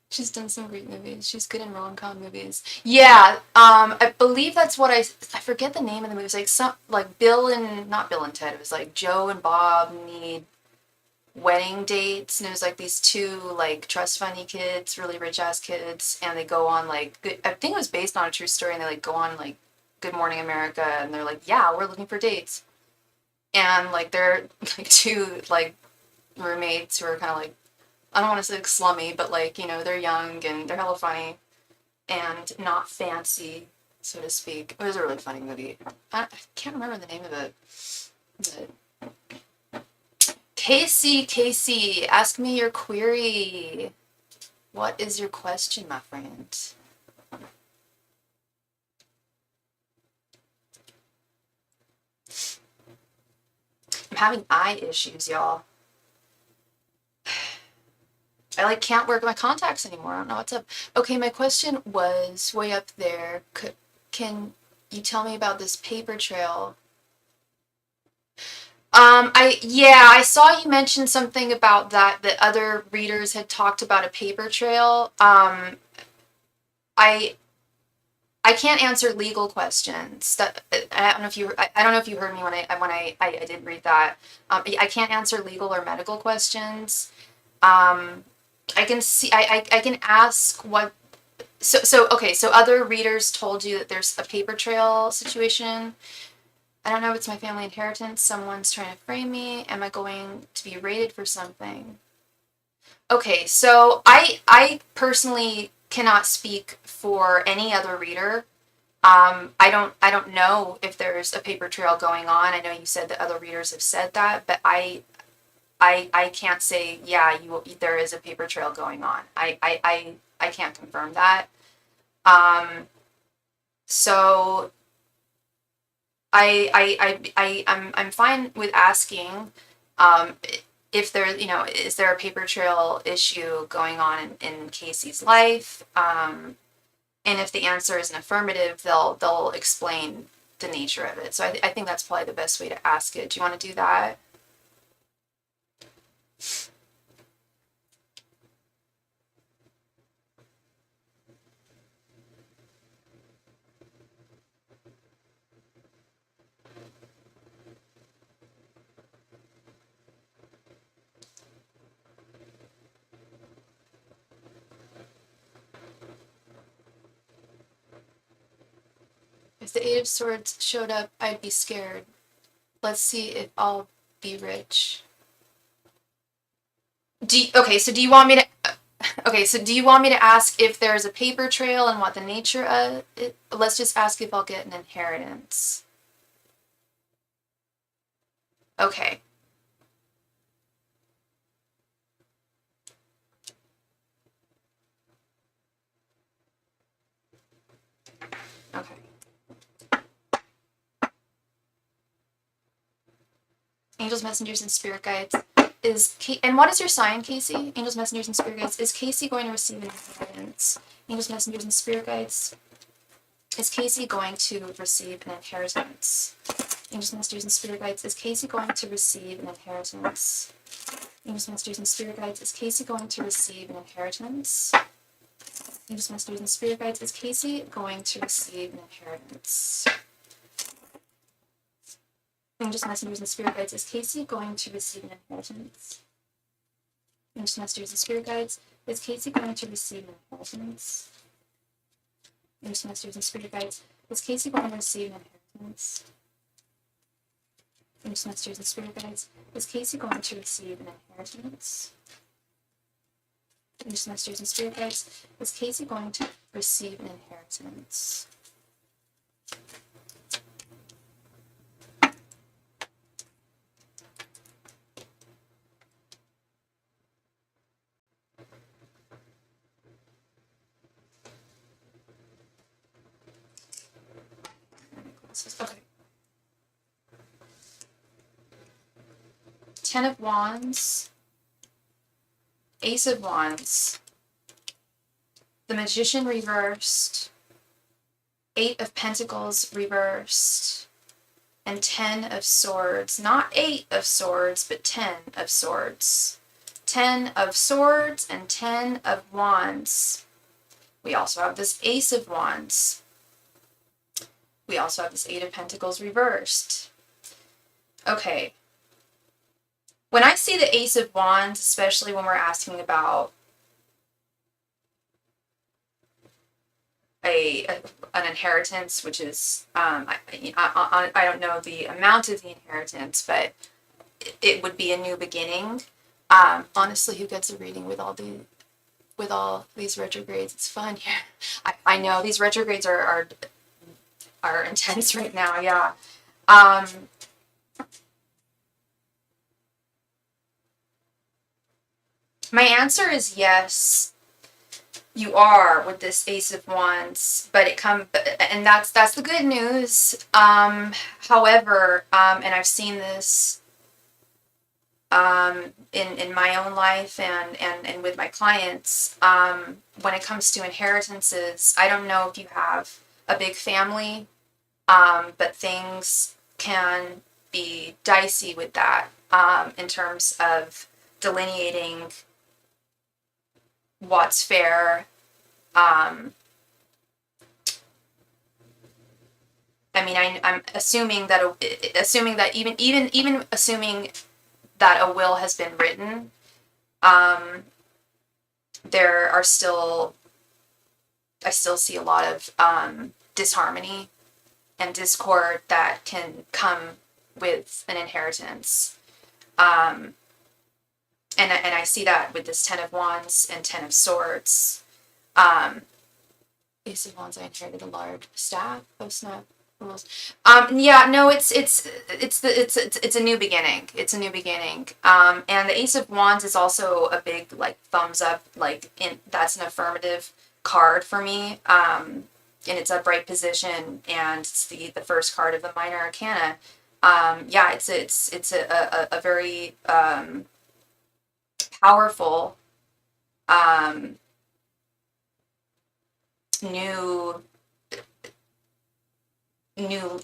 She's done some great movies. She's good in rom-com movies. Yeah, I believe that's what I forget the name of the movie. It was like not Bill and Ted. It was like Joe and Bob need wedding dates, and it was like these two, like, trust funny kids, really rich ass kids, and they go on, like, I think it was based on a true story, and they, like, go on, like, Good Morning America, and they're like, yeah, we're looking for dates, and, like, they're, like, two, like, roommates who are kind of, like, I don't want to say, like, slummy, but, like, you know, they're young and they're hella funny and not fancy, so to speak. It was a really funny movie. I can't remember the name of it. But Casey, ask me your query. What is your question, my friend? I'm having eye issues, y'all. I, like, can't work my contacts anymore. I don't know what's up. Okay, my question was way up there. Can you tell me about this paper trail? I saw you mention something about that other readers had talked about a paper trail. I I can't answer legal questions. That I don't know if you I don't know if you heard me when I did read that. I can't answer legal or medical questions. Um, I can see I can ask what okay, so other readers told you that there's a paper trail situation. I don't know if it's my family inheritance. Someone's trying to frame me. Am I going to be rated for something? Okay, so I personally cannot speak for any other reader. I don't know if there's a paper trail going on. I know you said that other readers have said that, but I can't say, yeah, there is a paper trail going on. I can't confirm that. So I'm fine with asking, um, if there, is there a paper trail issue going on in Casey's life? And if the answer is an affirmative, they'll explain the nature of it. So I think that's probably the best way to ask it. Do you want to do that? If the Eight of Swords showed up, I'd be scared. Let's see if I'll be rich. Okay, so do you want me to... Okay, so do you want me to ask if there's a paper trail and what the nature of it? Let's just ask if I'll get an inheritance. Okay. Okay. Angels, messengers, and spirit guides. And what is your sign, Casey? Angels, messengers, and spirit guides. Is Casey going to receive an inheritance? Angels, messengers, and spirit guides. Is Casey going to receive an inheritance? Angels, messengers, and spirit guides. Is Casey going to receive an inheritance? Angels, messengers, and spirit guides. Is Casey going to receive an inheritance? Angels, messengers, and spirit guides. Is Casey going to receive an inheritance? Angels, messengers, and spirit guides. Is Casey going to receive an inheritance? Angels, messengers, and spirit guides. Is Casey going to receive an inheritance? Angels, messengers, and spirit guides. Is Casey going to receive an inheritance? Angels, messengers, and spirit guides. Is Casey going to receive an inheritance? Angels, messengers, and spirit guides. Is Casey going to receive an inheritance? Okay. Ten of Wands, Ace of Wands, the Magician reversed, Eight of Pentacles reversed, and 10 of Swords. Not 8 of Swords, but 10 of Swords. 10 of Swords and 10 of Wands. We also have this Ace of Wands. We also have this Eight of Pentacles reversed. Okay. When I see the Ace of Wands, especially when we're asking about an inheritance, which is, I don't know the amount of the inheritance, but it would be a new beginning. Honestly, who gets a reading with all these retrogrades? It's fun here. I know these retrogrades are intense right now. Yeah. My answer is yes. You are with this Ace of Wands, but and that's the good news. However, and I've seen this in my own life and with my clients, when it comes to inheritances, I don't know if you have a big family, but things can be dicey with that, in terms of delineating what's fair. I mean, I'm assuming that even assuming that a will has been written, there are still, I still see a lot of disharmony and discord that can come with an inheritance. And I see that with this Ten of Wands and Ten of Swords. Ace of Wands, I inherited a large staff. Oh snap! Rules. Yeah, no, it's a new beginning. It's a new beginning. And the Ace of Wands is also a big like thumbs up. That's an affirmative card for me. In its upright position, and it's the first card of the Minor Arcana. Yeah, it's a very powerful new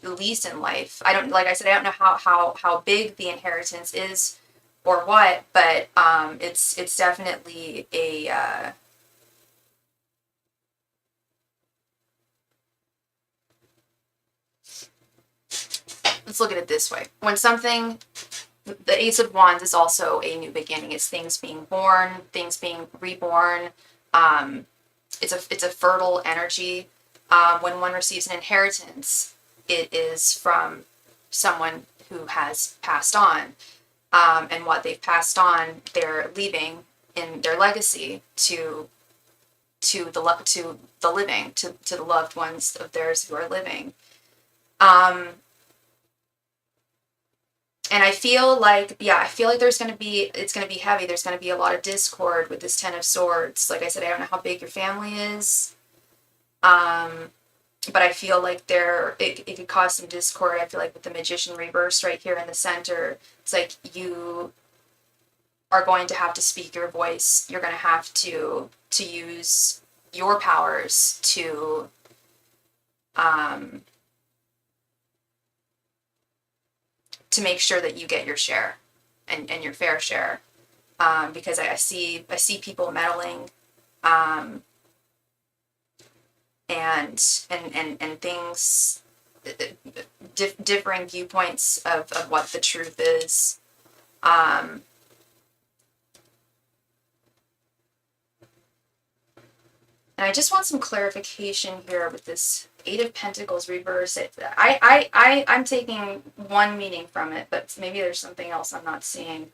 lease in life. Like I said, I don't know how big the inheritance is or what, but it's definitely a let's look at it this way. When something, the Ace of Wands is also a new beginning. It's things being born, things being reborn. It's a fertile energy. When one receives an inheritance, it is from someone who has passed on, and what they've passed on, they're leaving in their legacy to the living, to the loved ones of theirs who are living. And I feel like, it's going to be heavy. There's going to be a lot of discord with this Ten of Swords. Like I said, I don't know how big your family is. But I feel like it could cause some discord. I feel like with the Magician reversed right here in the center, it's like you are going to have to speak your voice. You're going to have to use your powers to make sure that you get your share and your fair share. Because I see people meddling, and things, differing viewpoints of what the truth is. And I just want some clarification here with this Eight of Pentacles reverse. I'm taking one meaning from it, but maybe there's something else I'm not seeing.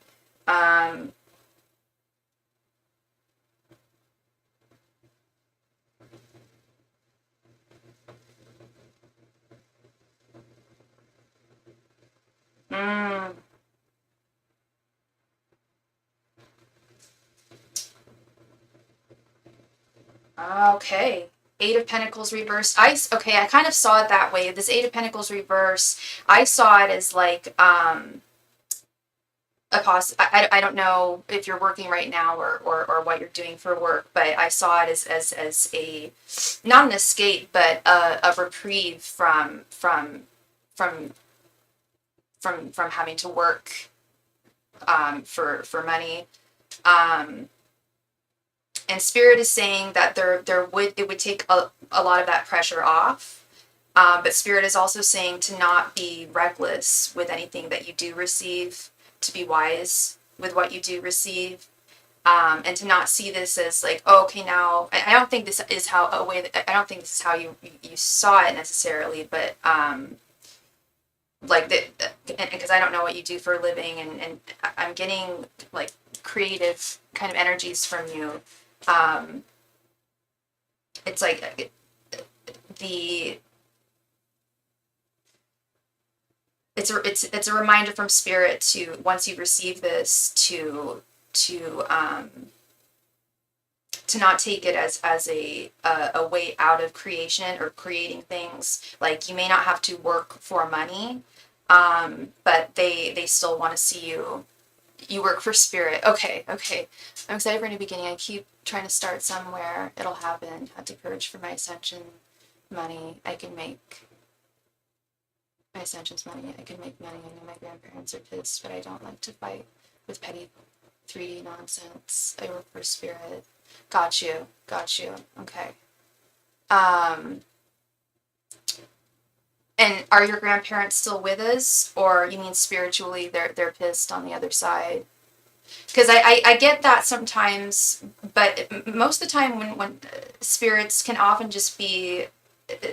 Okay. Eight of Pentacles reversed. I kind of saw it that way. This Eight of Pentacles reverse, I saw it as like I don't know if you're working right now or what you're doing for work, but I saw it as a, not an escape, but a reprieve from having to work for money. And Spirit is saying that it would take a lot of that pressure off. But Spirit is also saying to not be reckless with anything that you do receive, to be wise with what you do receive, and to not see this as like, oh, okay, now I don't think this is how I don't think this is how you saw it necessarily, but like that, because I don't know what you do for a living, and I'm getting like creative kind of energies from you. It's like it's a reminder from Spirit to, once you receive this, to not take it as a way out of creation or creating things. Like, you may not have to work for money, but they still want to see you work for Spirit. Okay. I'm excited for a new beginning. I keep trying to start somewhere. It'll happen. Had to purge for my ascension money. I can make my ascension's money. I can make money. I know my grandparents are pissed, but I don't like to fight with petty 3D nonsense. I work for Spirit. Got you. Okay. And are your grandparents still with us, or you mean spiritually they're pissed on the other side? Because I get that sometimes, but most of the time when spirits can often just be,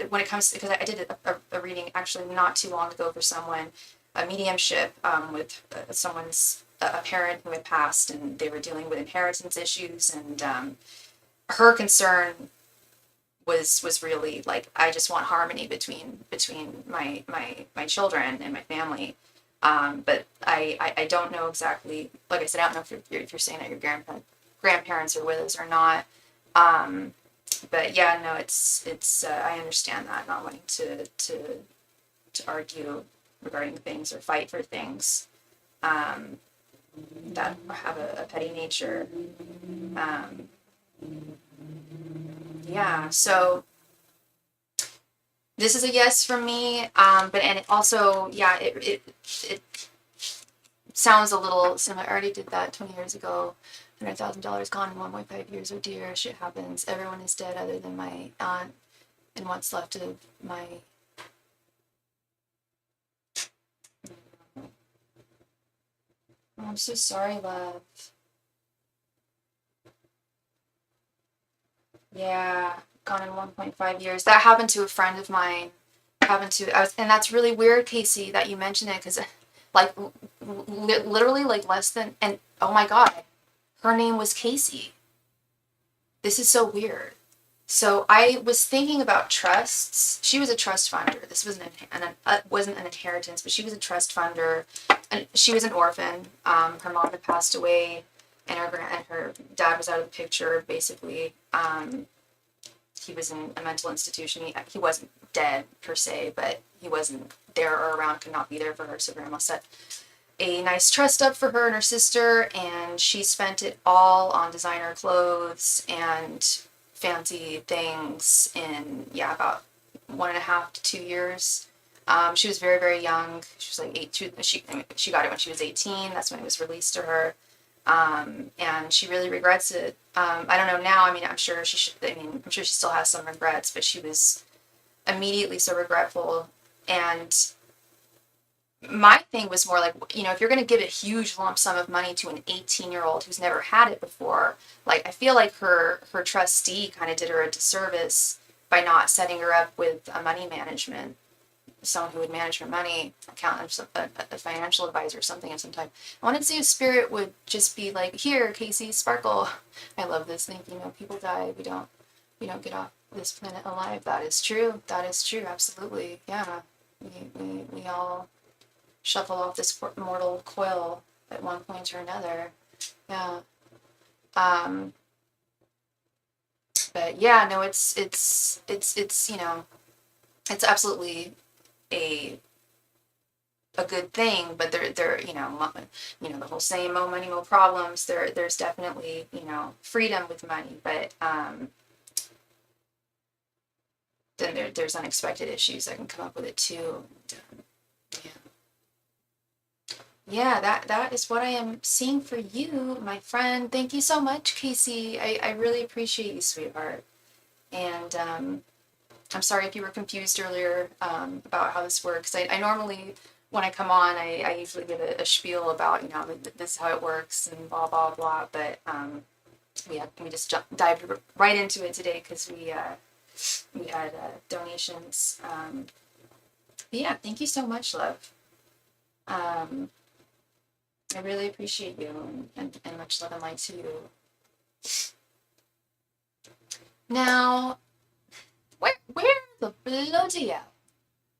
when it comes to, because I did a reading actually not too long ago for someone, a mediumship, with someone's a parent who had passed, and they were dealing with inheritance issues, and her concern was really like, I just want harmony between my children and my family. But I don't know exactly, like I said, I don't know if you're saying that your grandparents are with us or not. But yeah, no, it's I understand that, not wanting to argue regarding things or fight for things that have a petty nature. Yeah, so this is a yes from me, but and it also, yeah, it sounds a little similar. I already did that 20 years ago. $100,000 gone in 1.5 years. Oh dear, shit happens. Everyone is dead other than my aunt and what's left of my. Oh, I'm so sorry, love. Yeah, gone in 1.5 years. That happened to a friend of mine. having to, and that's really weird, Casey, that you mentioned it, because like literally like less than, and oh my God, her name was Casey. This is so weird. So I was thinking about trusts. She was a trust funder. This wasn't wasn't an inheritance, but she was a trust funder. And she was an orphan. Her mom had passed away, and her dad was out of the picture. Basically, he was in a mental institution. He wasn't dead per se, but he wasn't there or around. Could not be there for her. So grandma set a nice trust up for her and her sister, and she spent it all on designer clothes and fancy things in, yeah, about 1.5 to 2 years. She was very, very young. She was like 8. She got it when she was 18. That's when it was released to her. And she really regrets it. I don't know now. I mean, I'm sure she should. I mean, I'm sure she still has some regrets, but she was immediately so regretful. And my thing was more like, you know, if you're going to give a huge lump sum of money to an 18-year-old who's never had it before, like, I feel like her trustee kind of did her a disservice by not setting her up with a money management, someone who would manage her money, accountant, a financial advisor, something of some type. I wanted to see if spirit would just be like, here, Casey, sparkle. I love this thing. You know, people die. We don't get off this planet alive. That is true. That is true. Absolutely. Yeah. We all shuffle off this mortal coil at one point or another. Yeah. But yeah, no, it's you know, it's absolutely a good thing, but there you know, the whole saying, "Mo money, mo problems." There's definitely, you know, freedom with money, but then there's unexpected issues that can come up with it too. Yeah. Yeah, that is what I am seeing for you, my friend. Thank you so much, Casey. I really appreciate you, sweetheart. And I'm sorry if you were confused earlier about how this works. I normally, when I come on, I usually give a spiel about, you know, this is how it works and blah, blah, blah. But we just dived right into it today because we had donations. But yeah, thank you so much, love. I really appreciate you, and much love and light to you. Now, where the bloody hell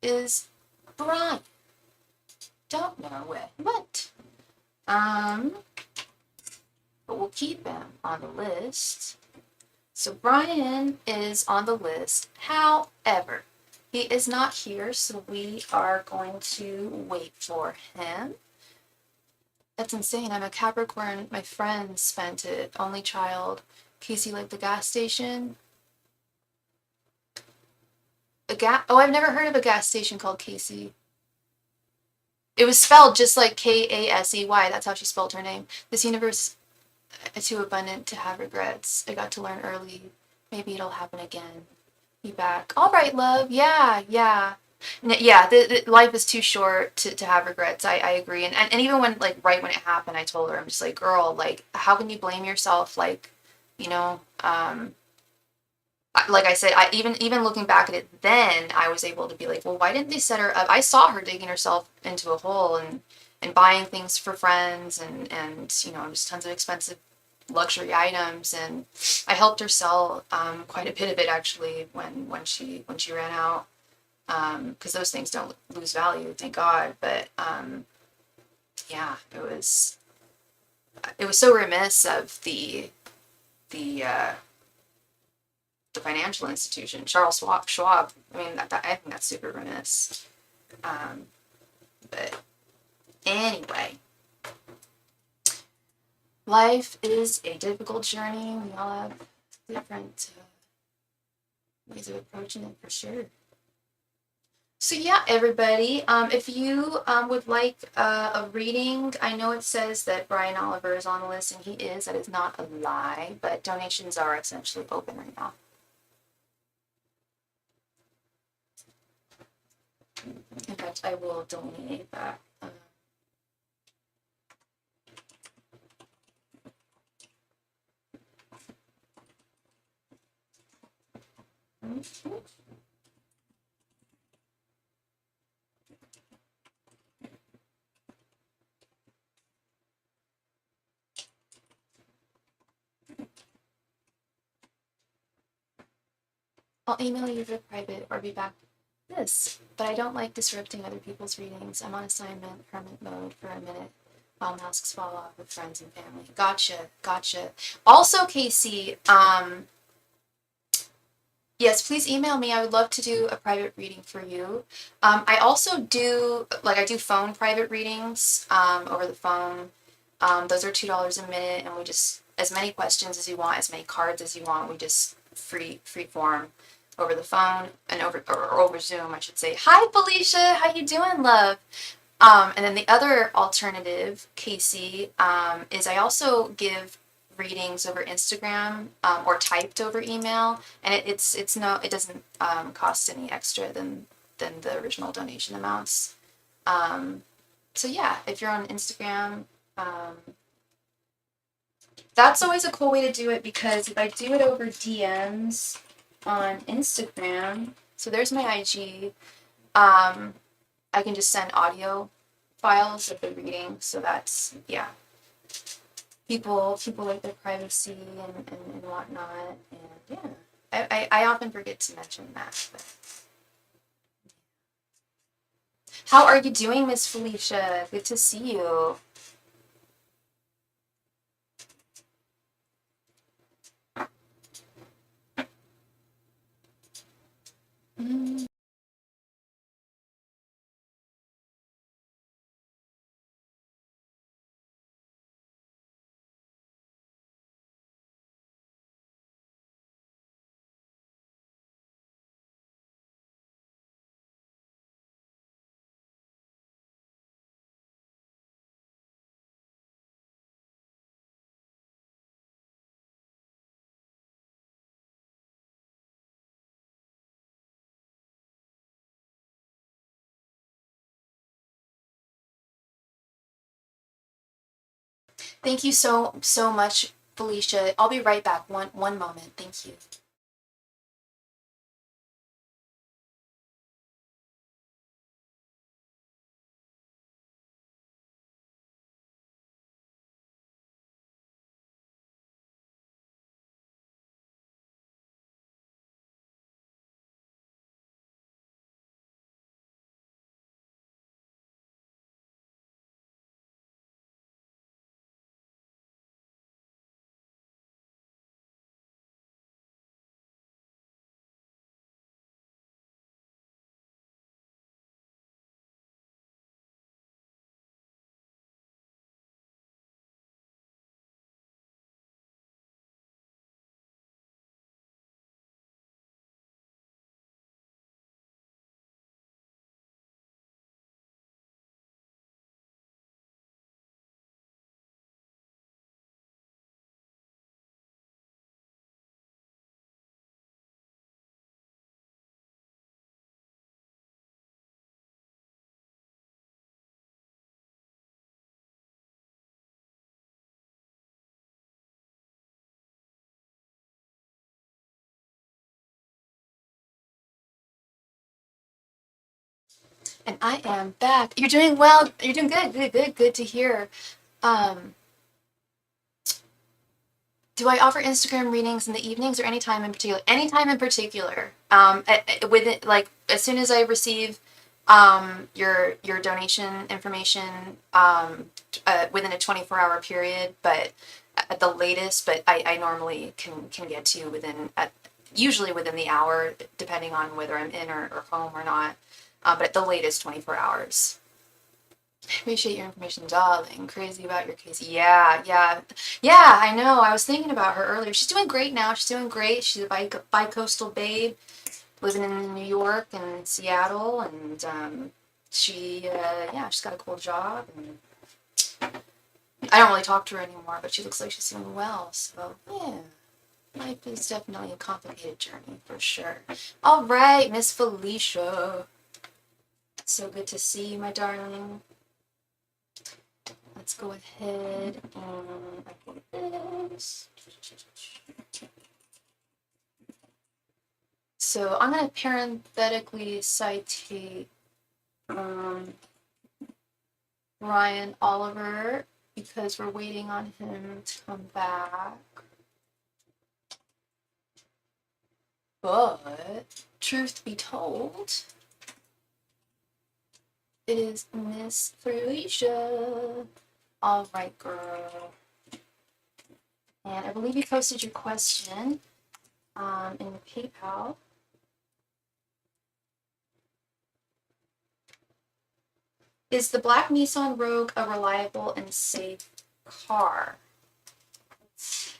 is Brian? Don't know where he went. But we'll keep him on the list. So Brian is on the list. However, he is not here, so we are going to wait for him. That's insane. I'm a Capricorn. My friend spent it. Only child. Casey, like the gas station. Oh, I've never heard of a gas station called Casey. It was spelled just like Kasey. That's how she spelled her name. This universe is too abundant to have regrets. I got to learn early. Maybe it'll happen again. Be back. All right, love. Yeah. Yeah, the life is too short to have regrets. I agree. And even when, like, right when it happened, I told her, I'm just like, girl, like, how can you blame yourself? Like, you know, like I said, even looking back at it then, I was able to be like, well, why didn't they set her up? I saw her digging herself into a hole and buying things for friends and you know, just tons of expensive luxury items, and I helped her sell quite a bit of it actually when she ran out. Because those things don't lose value, thank God. But yeah, it was so remiss of the financial institution, Charles Schwab. I mean, I think that's super remiss. But anyway, life is a difficult journey. We all have different ways of approaching it, for sure. So yeah, everybody, if you would like a reading, I know it says that Brian Oliver is on the list, and he is. That is not a lie, but donations are essentially open right now. In fact, I will donate that. I'll email you the private or be back this, but I don't like disrupting other people's readings. I'm on assignment, hermit mode for a minute while masks fall off with friends and family. Gotcha, gotcha. Also, Casey, yes, please email me. I would love to do a private reading for you. I also do, like, I do phone private readings over the phone. Those are $2 a minute, and we just, as many questions as you want, as many cards as you want, we just free form over the phone and over Zoom, I should say. Hi, Felicia. How you doing, love? And then the other alternative, Casey, is I also give readings over Instagram or typed over email, and it doesn't cost any extra than the original donation amounts. So yeah, if you're on Instagram, that's always a cool way to do it, because if I do it over DMs on Instagram, so there's my IG, I can just send audio files of the reading. So that's, yeah. People like their privacy and whatnot. And yeah, I often forget to mention that. But. How are you doing, Miss Felicia? Good to see you. Thank you so much, Felicia. I'll be right back. One moment. Thank you. And I am back. You're doing well. You're doing good. Good to hear. Um, do I offer Instagram readings in the evenings or any time in particular? Any time in particular. With it, like as soon as I receive your donation information within a 24-hour period, but at the latest. But I normally can get to you usually within the hour, depending on whether I'm in or home or not. But at the latest, 24 hours. Appreciate your information, darling. Crazy about your case. Yeah. I know. I was thinking about her earlier. She's doing great now. She's doing great. She's a bi-coastal babe living in New York and Seattle, and she's got a cool job. And I don't really talk to her anymore, but she looks like she's doing well. So yeah, life is definitely a complicated journey for sure. All right, Miss Felicia. So good to see you, my darling. Let's go ahead and record this. So I'm going to parenthetically citate Ryan Oliver because we're waiting on him to come back. But, truth be told, it is Miss Felicia. All right, girl. And I believe you posted your question in PayPal. Is the black Nissan Rogue a reliable and safe car? Let's see.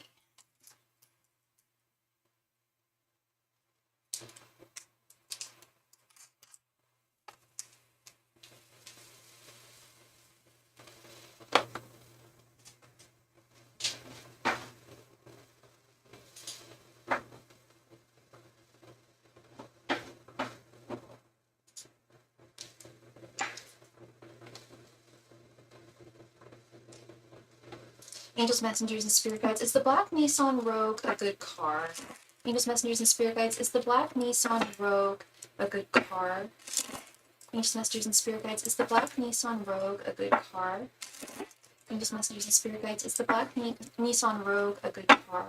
Angels, messengers, and spirit guides. Is the black Nissan Rogue a good car? Angels, messengers, and spirit guides. Is the black Nissan Rogue a good car? Angels, messengers, and spirit guides. Is the black Nissan Rogue a good car? Angels, messengers, and spirit guides. Is the black Nissan Rogue a good car?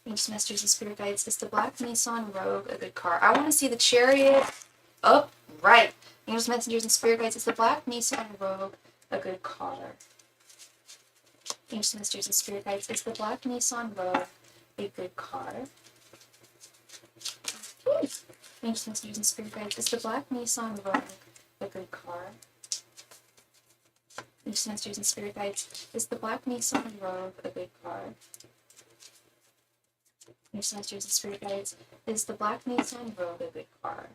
Angels, messengers, and spirit guides. Is the black Nissan Rogue a good car? I want to see the chariot upright. Angels, messengers, and spirit guides. Is the black Nissan Rogue a good car? Angels, messengers, and spirit guides. Is the black Nissan Rogue a good car? Angels, messengers, and spirit guides. Is the black Nissan Rogue a good car? Angels, messengers, and spirit guides. Is the black Nissan Rogue a good car? Angels, messengers, and spirit guides. Is the black Nissan Rogue a good car?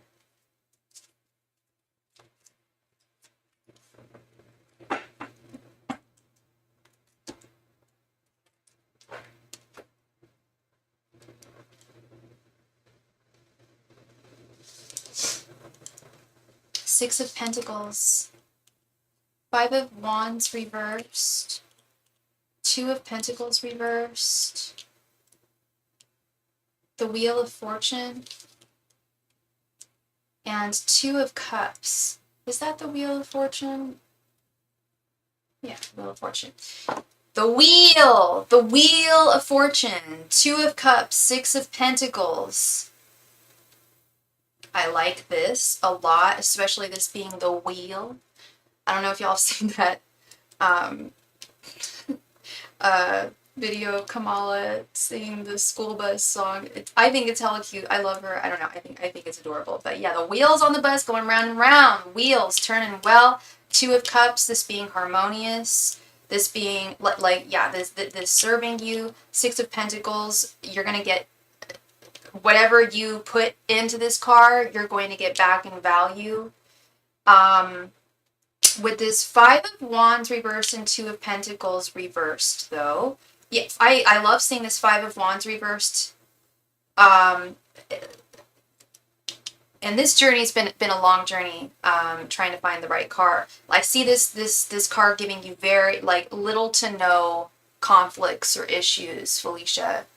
Six of Pentacles, Five of Wands reversed, Two of Pentacles reversed, the Wheel of Fortune, and Two of Cups. Is that the Wheel of Fortune? Yeah, Wheel of Fortune. The Wheel of Fortune, Two of Cups, Six of Pentacles. I like this a lot, especially this being the wheel. I don't know if y'all have seen that video of Kamala singing the school bus song. I think it's hella cute. I love her. I don't know. I think it's adorable. But yeah, the wheels on the bus going round and round. Wheels turning well. Two of Cups, this being harmonious. This being like yeah, this serving you. Six of Pentacles, you're gonna get whatever you put into this car, you're going to get back in value. With this Five of Wands reversed and Two of Pentacles reversed, though, yeah, I love seeing this Five of Wands reversed. And this journey's been a long journey, trying to find the right car. I see this card giving you very little to no conflicts or issues, Felicia.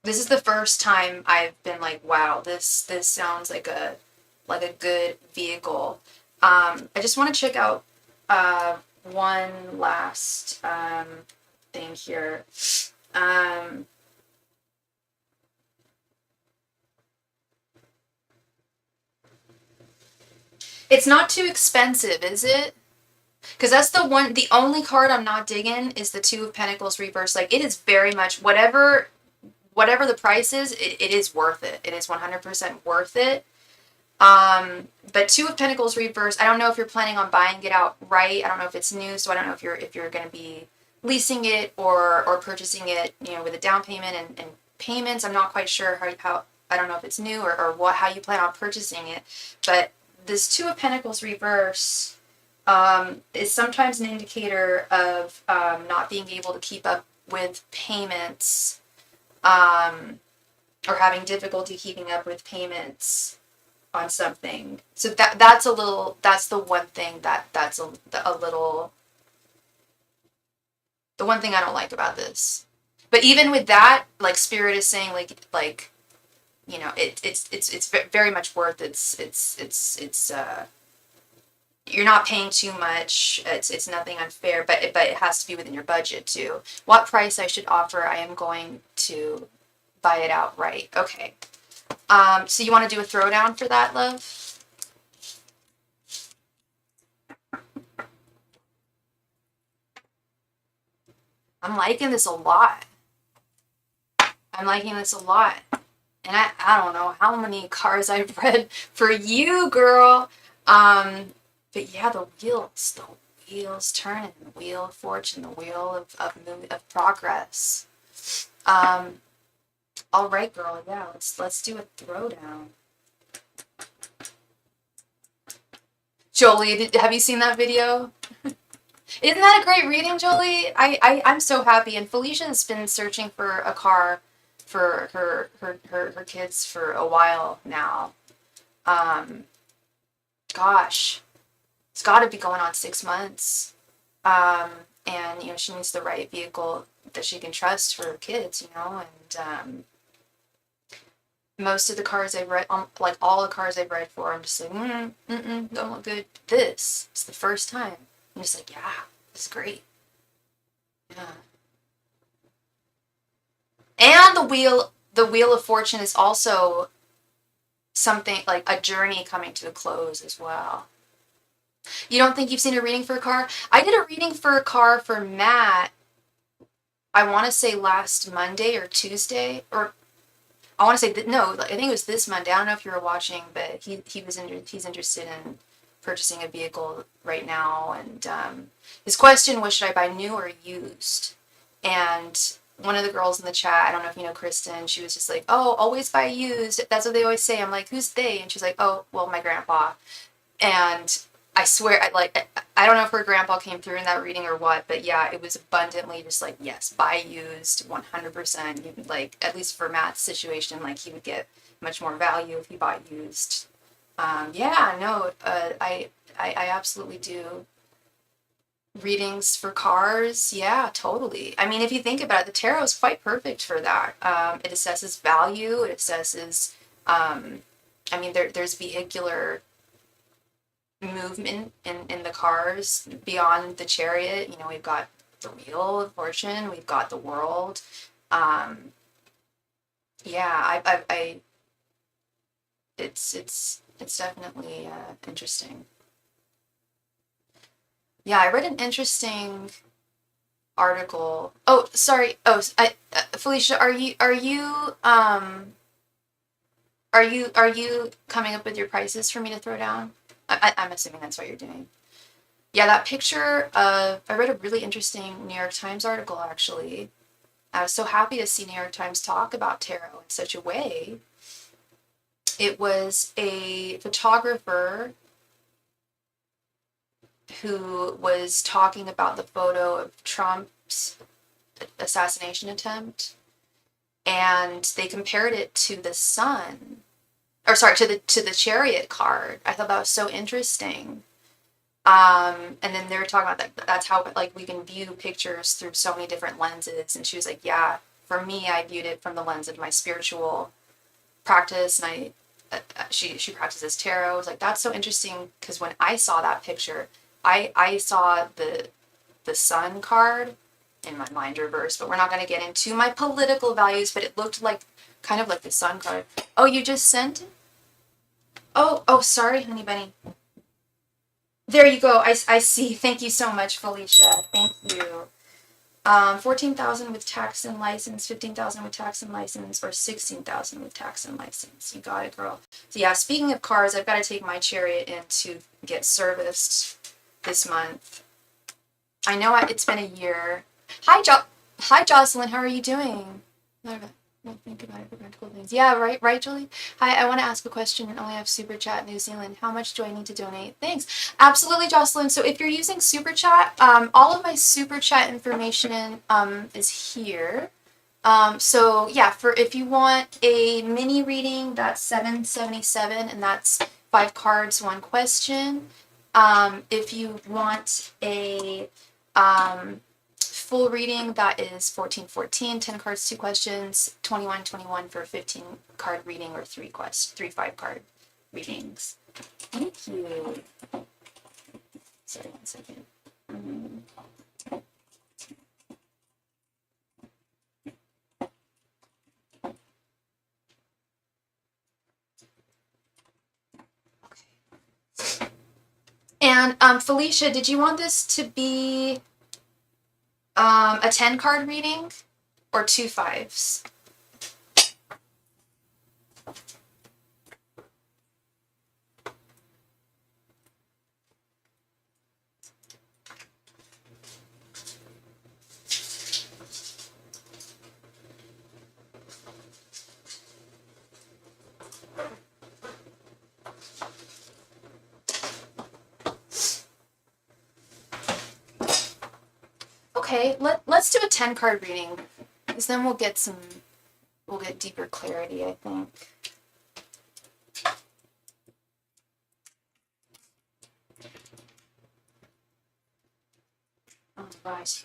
This is the first time I've been like, wow, this sounds like a good vehicle. I just want to check out one last thing here. It's not too expensive, is it? Because that's the only card I'm not digging is the Two of Pentacles reversed. Like, it is very much, whatever the price is, it is worth it. It is 100% worth it. But Two of Pentacles reversed, I don't know if you're planning on buying it outright. I don't know if it's new, so I don't know if you're going to be leasing it or purchasing it, with a down payment and payments. I'm not quite sure how I don't know if it's new or how you plan on purchasing it. But this Two of Pentacles reverse is sometimes an indicator of not being able to keep up with payments, or having difficulty keeping up with payments on something. So that's the one thing that's a little, the one thing I don't like about this. But even with that, like, Spirit is saying it's very much worth you're not paying too much. It's nothing unfair, but it has to be within your budget too. What price I should offer? I am going to buy it outright. Okay. So you want to do a throwdown for that, love? I'm liking this a lot. I'm liking this a lot. And I don't know how many cards I've read for you, girl. But yeah, the wheels turning, the wheel of fortune, the wheel of progress. All right, girl. Yeah, let's do a throwdown. Jolie, have you seen that video? Isn't that a great reading, Jolie? I'm so happy. And Felicia has been searching for a car for her kids for a while now. Gosh, it's got to be going on 6 months. And, you know, she needs the right vehicle that she can trust for her kids, you know, and most of the cars I've read, like all the cars I've read for, I'm just like, don't look good. This is the first time. I'm just like, yeah, this is great. Yeah. And the wheel of fortune is also something like a journey coming to a close as well. You don't think you've seen a reading for a car? I did a reading for a car for Matt, I want to say last Monday or Tuesday, or I want to say no, I think it was this Monday. I don't know if you were watching, but he's interested in purchasing a vehicle right now, and his question was, should I buy new or used? And one of the girls in the chat, I don't know if you know Kristen, she was just like, oh, always buy used. That's what they always say. I'm like, who's they? And she's like, oh, well, my grandpa. And I swear, I don't know if her grandpa came through in that reading or what, but yeah, it was abundantly just like, yes, buy used 100%. You, like, at least for Matt's situation, like he would get much more value if he bought used. Yeah, no, I absolutely do readings for cars. Yeah, totally. I mean, if you think about it, the tarot is quite perfect for that. It assesses value. It assesses, I mean, there's vehicular movement in the cars beyond the chariot. You know, we've got the wheel of fortune. We've got the world. Yeah, it's definitely interesting. Yeah, I read an interesting article. Oh, sorry. Oh, Felicia, are you coming up with your prices for me to throw down? I'm assuming that's what you're doing. Yeah, that picture of, I read a really interesting New York Times article actually. I was so happy to see New York Times talk about tarot in such a way. It was a photographer who was talking about the photo of Trump's assassination attempt, and they compared it to the sun, or sorry, to the chariot card. I thought that was so interesting. And then they were talking about that's how like we can view pictures through so many different lenses. And she was like, yeah, for me, I viewed it from the lens of my spiritual practice, and she practices tarot. I was like, that's so interesting, because when I saw that picture, I saw the sun card in my mind reverse, but we're not going to get into my political values, but it looked like kind of like the sun card. Oh, you just sent it? Oh, sorry, honey bunny. There you go. I see. Thank you so much, Felicia. Thank you. 14,000 with tax and license, 15,000 with tax and license, or 16,000 with tax and license. You got it, girl. So yeah, speaking of cars, I've got to take my chariot in to get serviced this month. I know it's been a year. Hi, Jocelyn. How are you doing? Don't think about it for practical things. Yeah, right, Julie? Hi, I want to ask a question and only have SuperChat New Zealand. How much do I need to donate? Thanks. Absolutely, Jocelyn. So if you're using SuperChat, all of my SuperChat information is here. So yeah, if you want a mini reading, that's $7.77, and that's 5 cards, 1 question. If you want a full reading, that is $14.14, 10 cards, 2 questions, $21.21 for a 15 card reading, or 3 5 card readings. Thank you. Sorry, 1 second. Um, And Felicia, did you want this to be a 10 card reading or 2 5s? Okay, let's do a 10 card reading, because then we'll get deeper clarity, I think. Alrighty.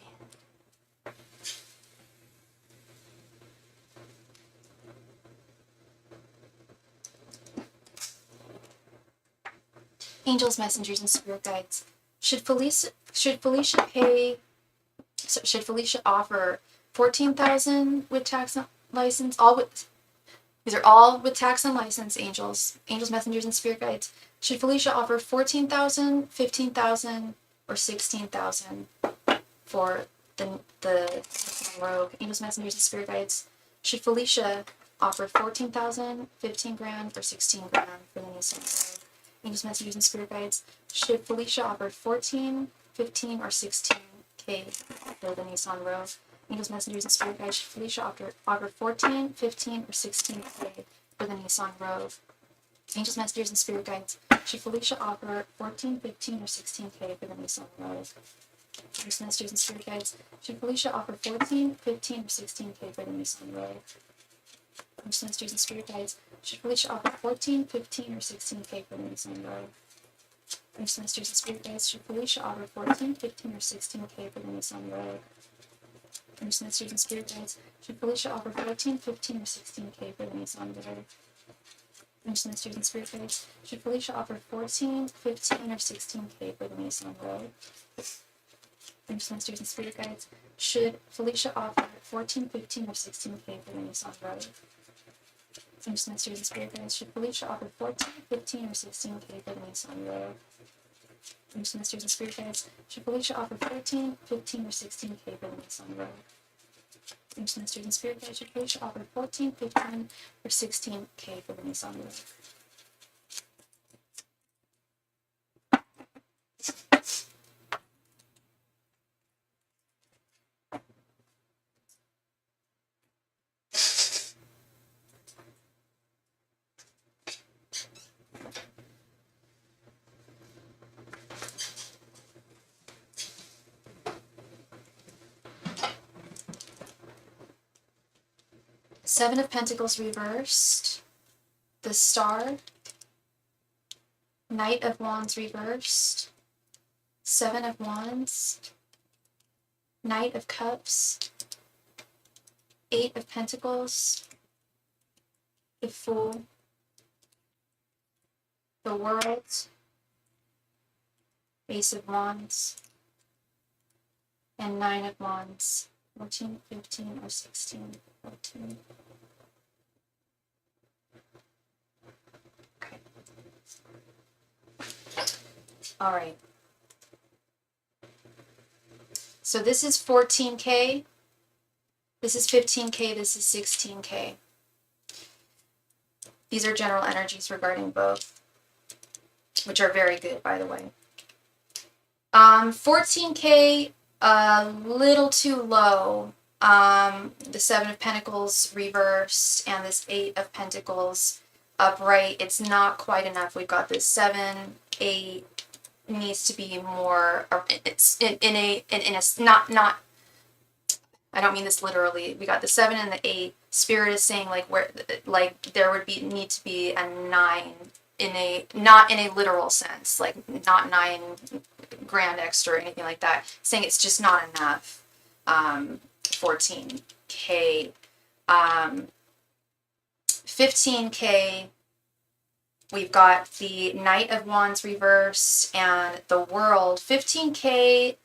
Angels, messengers, and spirit guides. Should Felicia offer 14,000 with tax and license? These are all with tax and license. Angels, messengers, and spirit guides. Should Felicia offer 14,000, 15,000, or 16,000 for the rogue? Angels, messengers, and spirit guides. Should Felicia offer 14,000, 15 grand, or 16 grand for the Nissan rogue? Angels, messengers, and spirit guides. Should Felicia offer 14, 15, or 16K for the Nissan Rogue? Angels, messengers, and spirit guides. Should Felicia offer 14, 15, or 16K for the Nissan Rogue? Angels, messengers, and spirit guides. Should Felicia offer 14, 15, or 16K for the Nissan Rogue? Angels, messengers, and spirit guides. Should Felicia offer 14, 15, or 16K for the Nissan Rogue? Angels, messengers, and spirit guides. Should Felicia offer 14, 15, or 16K for the Nissan Rogue? Angels, messengers, and spirit guides. Should Felicia offer 14, 15, or 16K for the Nissan Rogue? Angels, messengers, and spirit guides. Should Felicia offer 14, 15, or 16K for the Nissan Rogue? Angels, messengers, and spirit guides. Should Felicia offer 14, 15, or 16K for the Nissan Rogue? Angels, messengers, and spirit guides. Should Felicia offer 14, 15, or 16K for the Nissan Rogue? Angels, messengers, and spirit guides. Should Felicia offer 14, 15, or 16K for the Nissan Rogue? Angels, messengers, and spirit guides. Should Felicia offer 14, 15, or 16K for the Nissan Rogue? Angels, messengers, and spirit guides. Should Felicia offer 14, 15, or 16K for the Nissan Rogue? 7 of Pentacles reversed, the Star, Knight of Wands reversed, 7 of Wands, Knight of Cups, 8 of Pentacles, the Fool, the World, Ace of Wands, and 9 of Wands. 14, 15, or 16, 14. Okay. All right. So this is 14K. This is 15K. This is 16K. These are general energies regarding both, which are very good, by the way. 14K, a little too low. The 7 of Pentacles reversed and this 8 of Pentacles upright. It's not quite enough. We've got this 7, 8 needs to be more. It's in a not. I don't mean this literally. We got the 7 and the 8. Spirit is saying there would need to be a 9 not in a literal sense, like not 9 grand extra or anything like that. Saying it's just not enough. 14K, 15K. We've got the Knight of Wands reversed and the World. 15K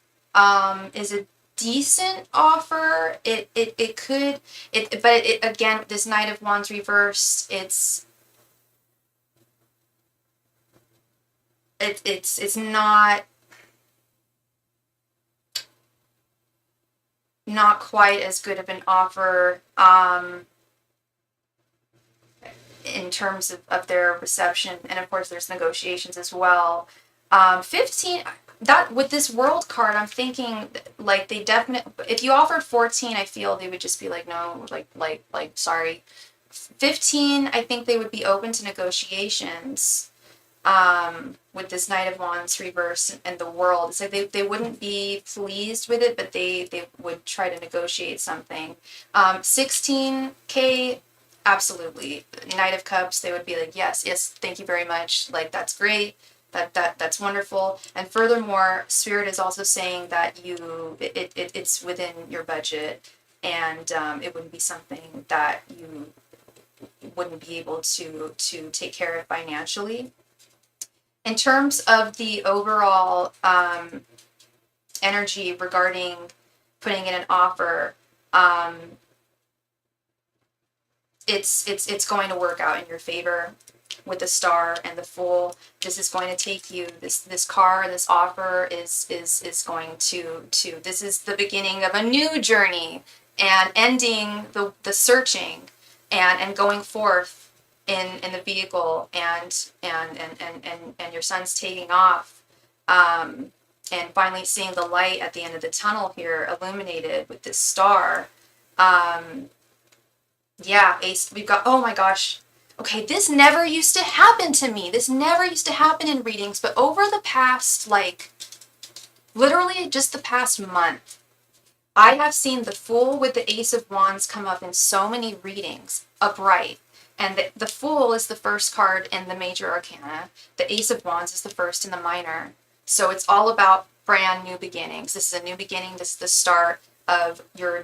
is a decent offer. It could but it again, this Knight of Wands reversed, it's not quite as good of an offer in terms of their reception, and of course there's negotiations as well. 15, that with this World card, I'm thinking like they definitely, if you offered 14, I feel they would just be like, no, like sorry. 15, I think they would be open to negotiations with this Knight of Wands reverse and the World. It's like they wouldn't be pleased with it, but they would try to negotiate something. 16K, absolutely. Knight of Cups, they would be like, yes, thank you very much. Like, that's great. That's wonderful. And furthermore, Spirit is also saying that it's within your budget, and it wouldn't be something that you wouldn't be able to take care of financially. In terms of the overall energy regarding putting in an offer, it's going to work out in your favor with the Star and the Fool. This is going to take you, this car, this offer is going to this is the beginning of a new journey and ending the searching and going forth in the vehicle, and your son's taking off, and finally seeing the light at the end of the tunnel here illuminated with this star. Yeah, Ace, we've got, oh my gosh. Okay, this never used to happen to me. This never used to happen in readings, but over the past, like, literally just the past month, I have seen the Fool with the Ace of Wands come up in so many readings, upright. And the Fool is the first card in the major arcana. The Ace of Wands is the first in the minor. So it's all about brand new beginnings. This is a new beginning. This is the start of your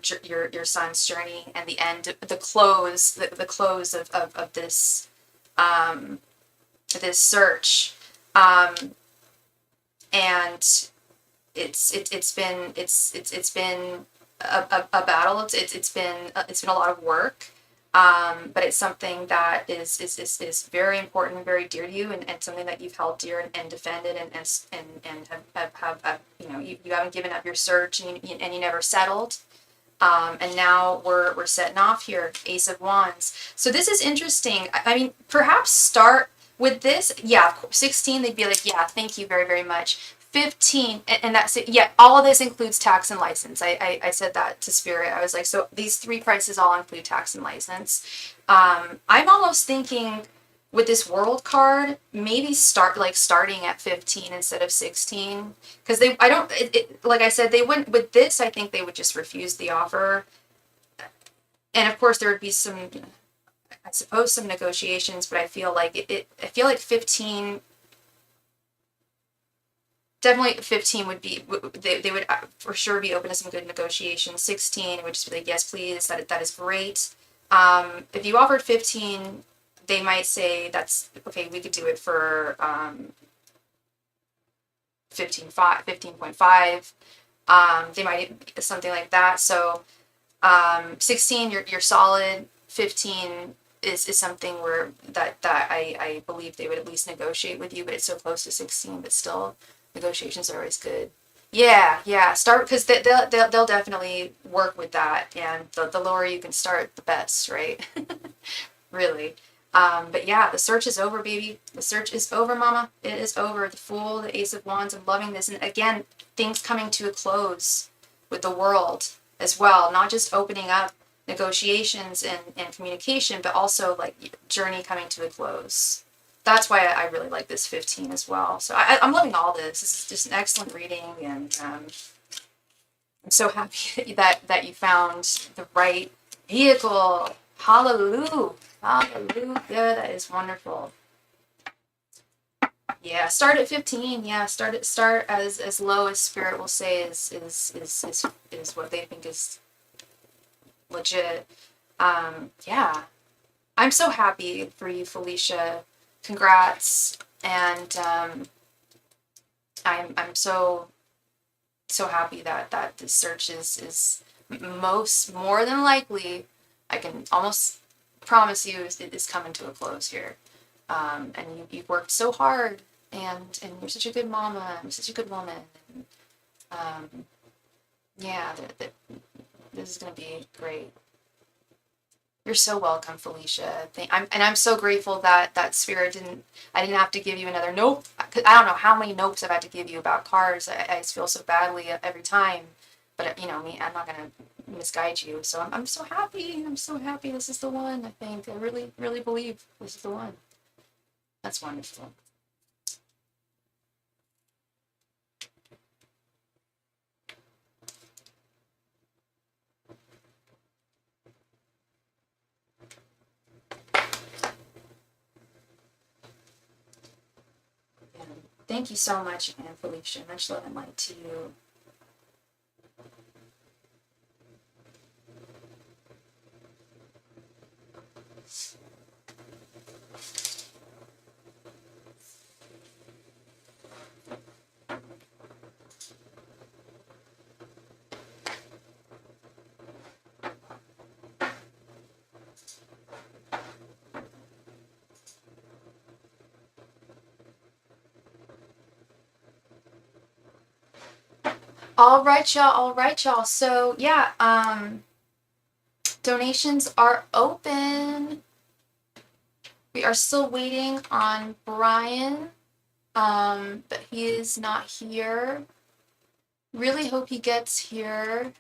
son's journey and the end, the close of this this search. And it's been a battle. It's been a lot of work. But it's something that is very important, very dear to you, and something that you've held dear and defended, and have you haven't given up your search, and you never settled. And now we're setting off here, Ace of Wands. So this is interesting. I mean, perhaps start with this. Yeah, 16, they'd be like, yeah, thank you very, very much. 15, and that's it. Yeah, all of this includes tax and license. I said that to Spirit. I was like, so these three prices all include tax and license. I'm almost thinking with this World card, maybe starting at 15 instead of 16, because like I said, they wouldn't with this. I think they would just refuse the offer, and of course there would be some, I suppose, some negotiations. But I feel like I feel like 15. Definitely 15 would be, they would for sure be open to some good negotiations. 16 would just be like, yes, please, that is great. If you offered 15, they might say, that's okay, we could do it for 15.5. They might, something like that. So 16, you're solid. 15 is something where that I believe they would at least negotiate with you, but it's so close to 16, but still negotiations are always good. Yeah. Start, because they'll definitely work with that, and the lower you can start, the best, right? Really. But yeah, the search is over, baby. The search is over, mama. It is over. The Fool, the Ace of Wands. I'm loving this, and again, things coming to a close with the World as well. Not just opening up negotiations and communication, but also like journey coming to a close. That's why I really like this 15 as well. So I'm loving all this. This is just an excellent reading, and I'm so happy that you found the right vehicle. Hallelujah. Hallelujah. That is wonderful. Yeah, start at 15. Yeah, start as low as Spirit will say is what they think is legit. Yeah. I'm so happy for you, Felicia, congrats. And I'm so happy that this search is more than likely, I can almost promise you, is coming to a close here. And you've worked so hard, and you're such a good mama, and such a good woman. And, yeah, this is gonna be great. You're so welcome, Felicia. I'm so grateful that Spirit I didn't have to give you another nope. I don't know how many nopes I've had to give you about cars. I just feel so badly every time. But me, I'm not gonna misguide you. So I'm so happy. I'm so happy. This is the one. I think I really, really believe this is the one. That's wonderful. And thank you so much, Anne Felicia. Much love and light to you. All right, y'all. All right, y'all. So yeah, donations are open. We are still waiting on Brian, but he is not here. Really hope he gets here.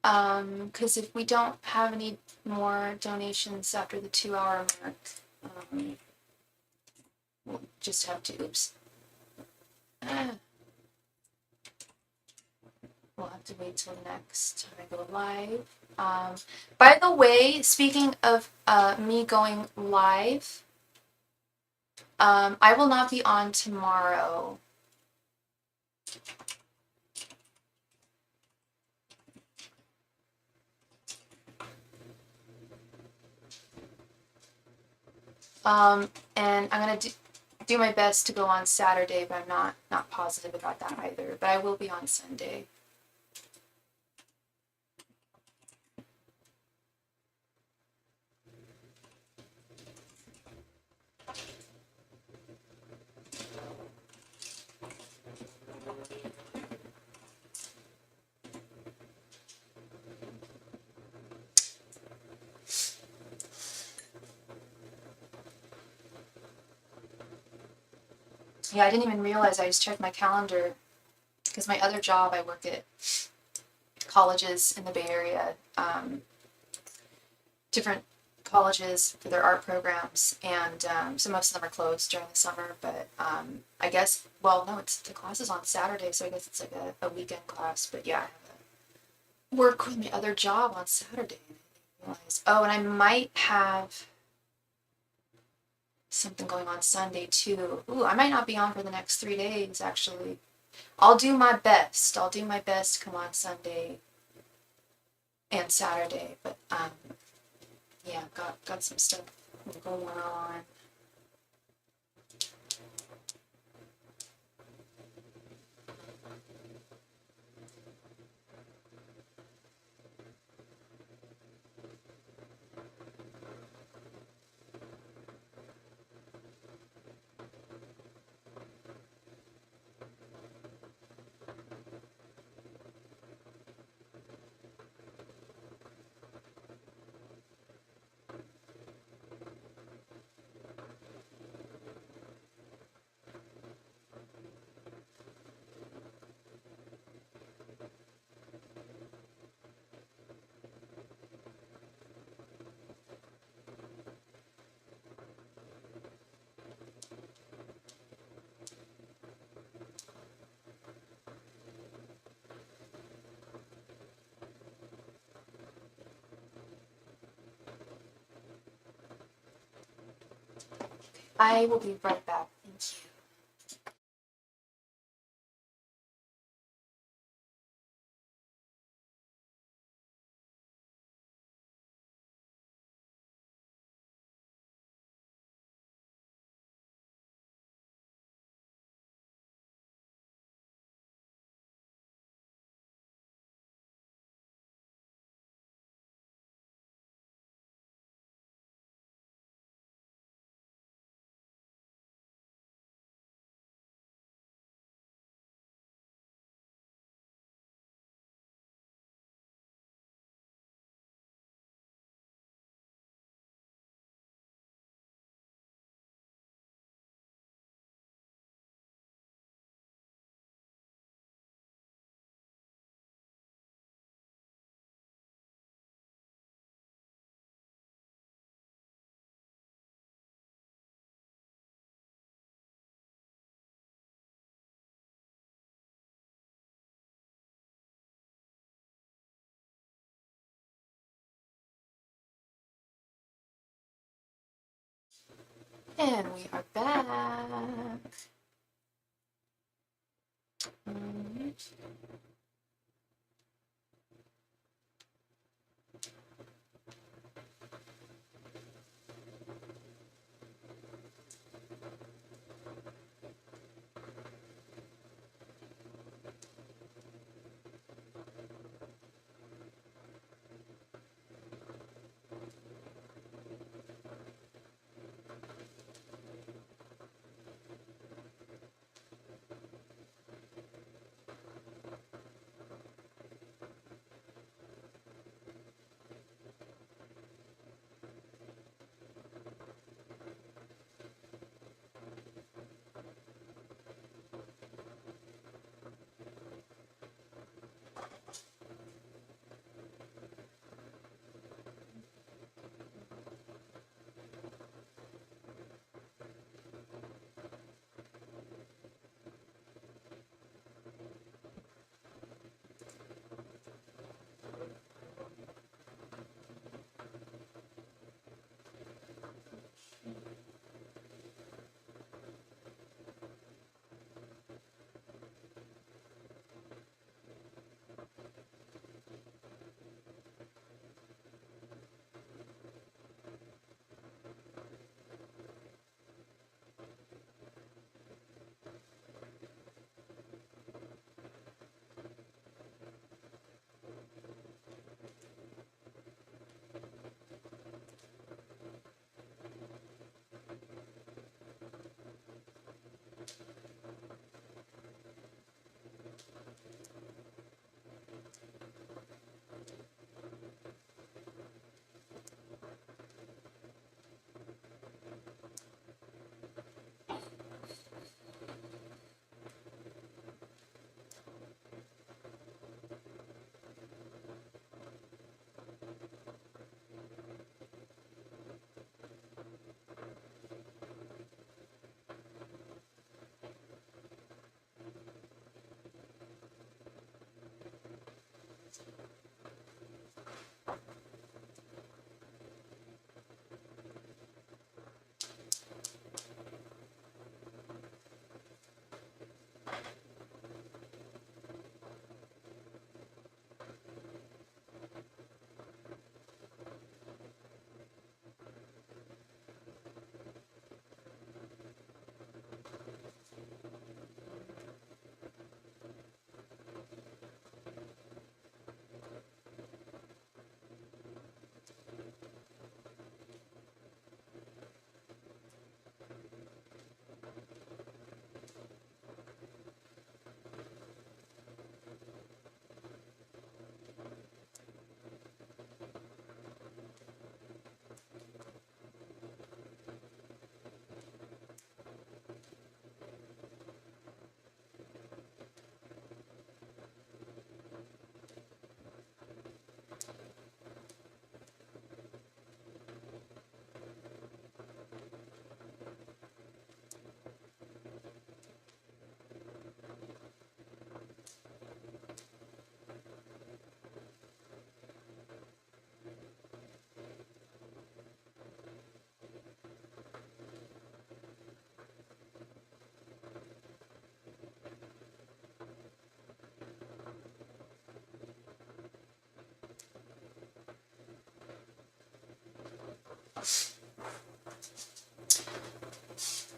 Because if we don't have any more donations after the 2-hour mark, we'll just have to, oops. We'll have to wait till next time I go live. By the way, speaking of me going live, I will not be on tomorrow. And I'm gonna do my best to go on Saturday, but I'm not positive about that either. But I will be on Sunday. Yeah, I didn't even realize. I just checked my calendar because my other job, I work at colleges in the Bay Area, different colleges for their art programs, and so most of them are closed during the summer. But I guess, well, no, the class is on Saturday, so I guess it's like a weekend class. But yeah, I have to work with my other job on Saturday. Oh, and I might have something going on Sunday too. Ooh, I might not be on for the next 3 days, actually. I'll do my best. I'll do my best to come on Sunday and Saturday, but yeah, got some stuff going on. I will be right back. Thank you. And we are back. Mm.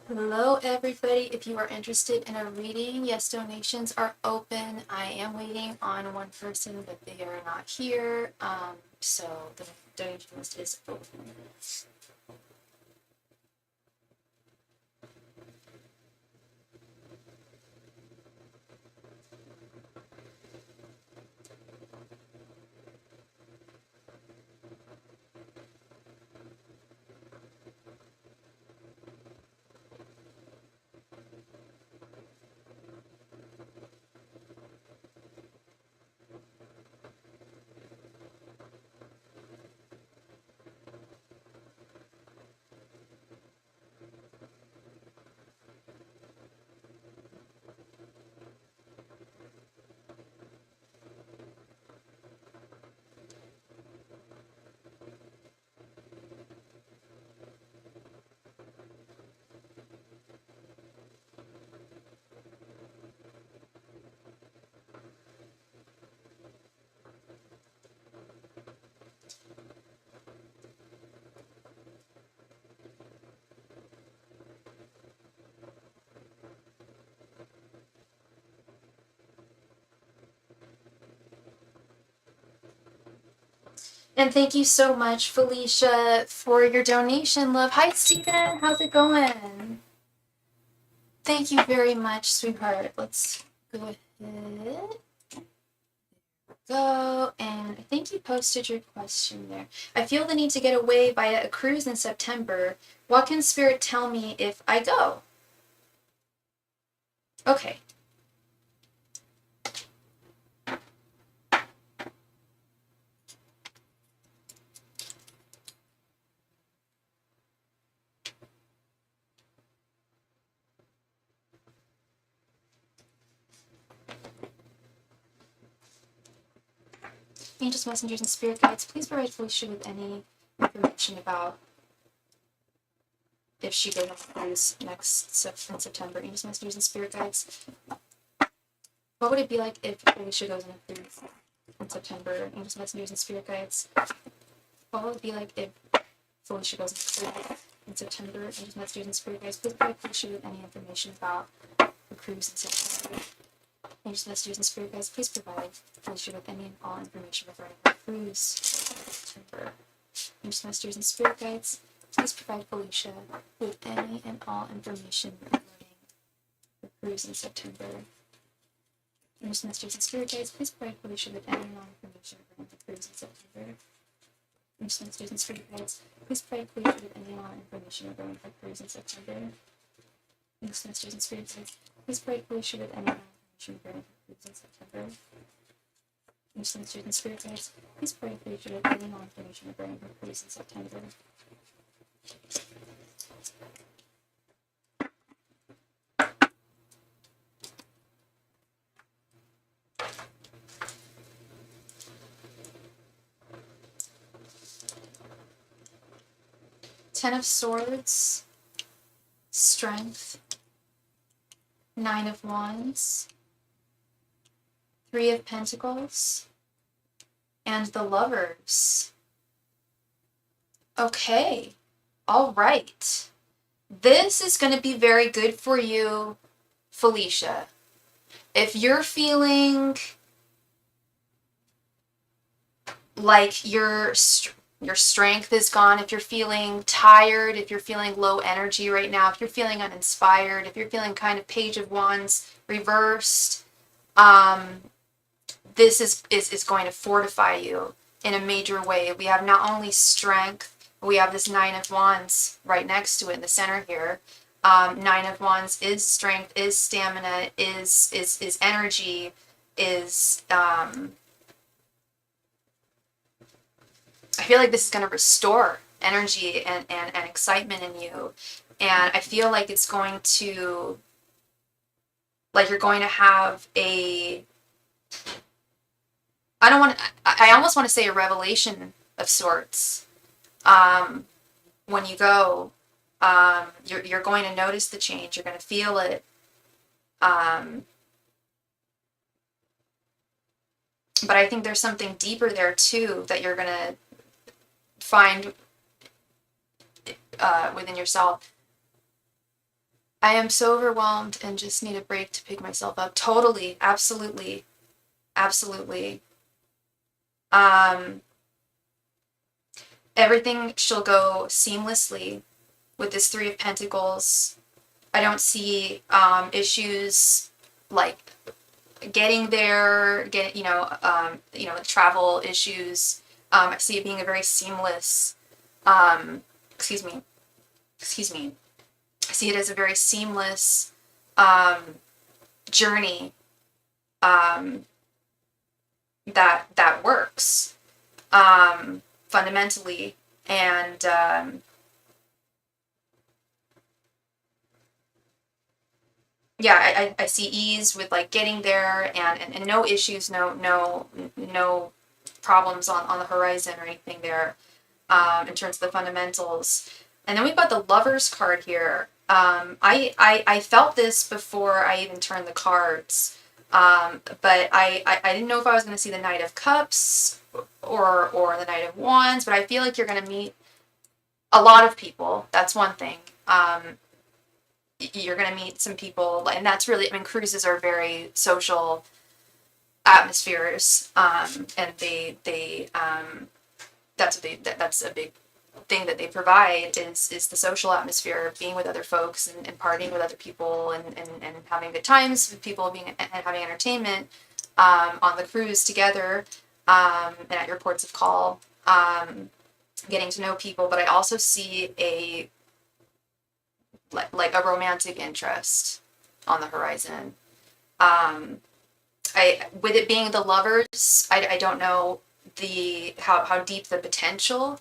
Hello, everybody. If you are interested in a reading, yes, donations are open. I am waiting on one person, but they are not here. So the donation list is open. And thank you so much, Felicia, for your donation, love. Hi, Steven. How's it going? Thank you very much, sweetheart. Let's go ahead. Go, and I think you posted your question there. I feel the need to get away via a cruise in September. What can Spirit tell me if I go? Okay. Angels, messengers, and spirit guides, please provide Felicia with any information about if she goes on a cruise next in September. Angels, messengers, and spirit guides. What would it be like if Felicia goes on a cruise in September? Angels, messengers, and spirit guides. What would it be like if Felicia goes on a cruise in September? Angels, messengers, and spirit guides, please provide Felicia with any information about the cruise in September. Angels, messengers, and spirit guides, please provide Felicia with any and all information regarding the cruise in September. Angels, messengers, and spirit guides, please provide Felicia with any and all information regarding the cruise in September. Angels, messengers, and spirit guides, please provide Felicia with any and all information regarding the cruise in September. Angels, messengers, and spirit guides, please provide Felicia with any and all information regarding the cruise in September. Angels, messengers, and spirit guides, please provide Felicia with any and all regarding the cruise in September. Angels, messengers, and spirit guides, please pray for each other any more information regarding the cruise in September. Ten of Swords, Strength, Nine of Wands, Three of Pentacles, and the Lovers. Okay, all right. This is going to be very good for you, Felicia. If you're feeling like your strength is gone, if you're feeling tired, if you're feeling low energy right now, if you're feeling uninspired, if you're feeling kind of Page of Wands reversed, this is going to fortify you in a major way. We have not only strength, we have this Nine of Wands right next to it in the center here. Nine of Wands is strength, is stamina, is energy, is I feel like this is going to restore energy and excitement in you. And I feel like it's going to, like you're going to have a, I almost want to say a revelation of sorts. When you go, you're going to notice the change. You're going to feel it. But I think there's something deeper there too that you're going to find within yourself. I am so overwhelmed and just need a break to pick myself up. Totally, absolutely, absolutely. Everything shall go seamlessly with this Three of Pentacles. I don't see issues like getting there, travel issues. I see it being a very seamless, excuse me. I see it as a very seamless journey that works fundamentally, and I see ease with like getting there, and no issues, no problems on the horizon or anything there in terms of the fundamentals. And then we've got the Lovers card here. I felt this before I even turned the cards, but I didn't know if I was going to see the Knight of Cups or the Knight of Wands, but I feel like you're going to meet a lot of people. That's one thing. You're going to meet some people, and that's really, I mean, cruises are very social atmospheres, and they that's a big thing that they provide is the social atmosphere of being with other folks and partying with other people and having good times with people being and having entertainment on the cruise together and at your ports of call, getting to know people. But I also see a like a romantic interest on the horizon. I with it being the lovers, I don't know how deep the potential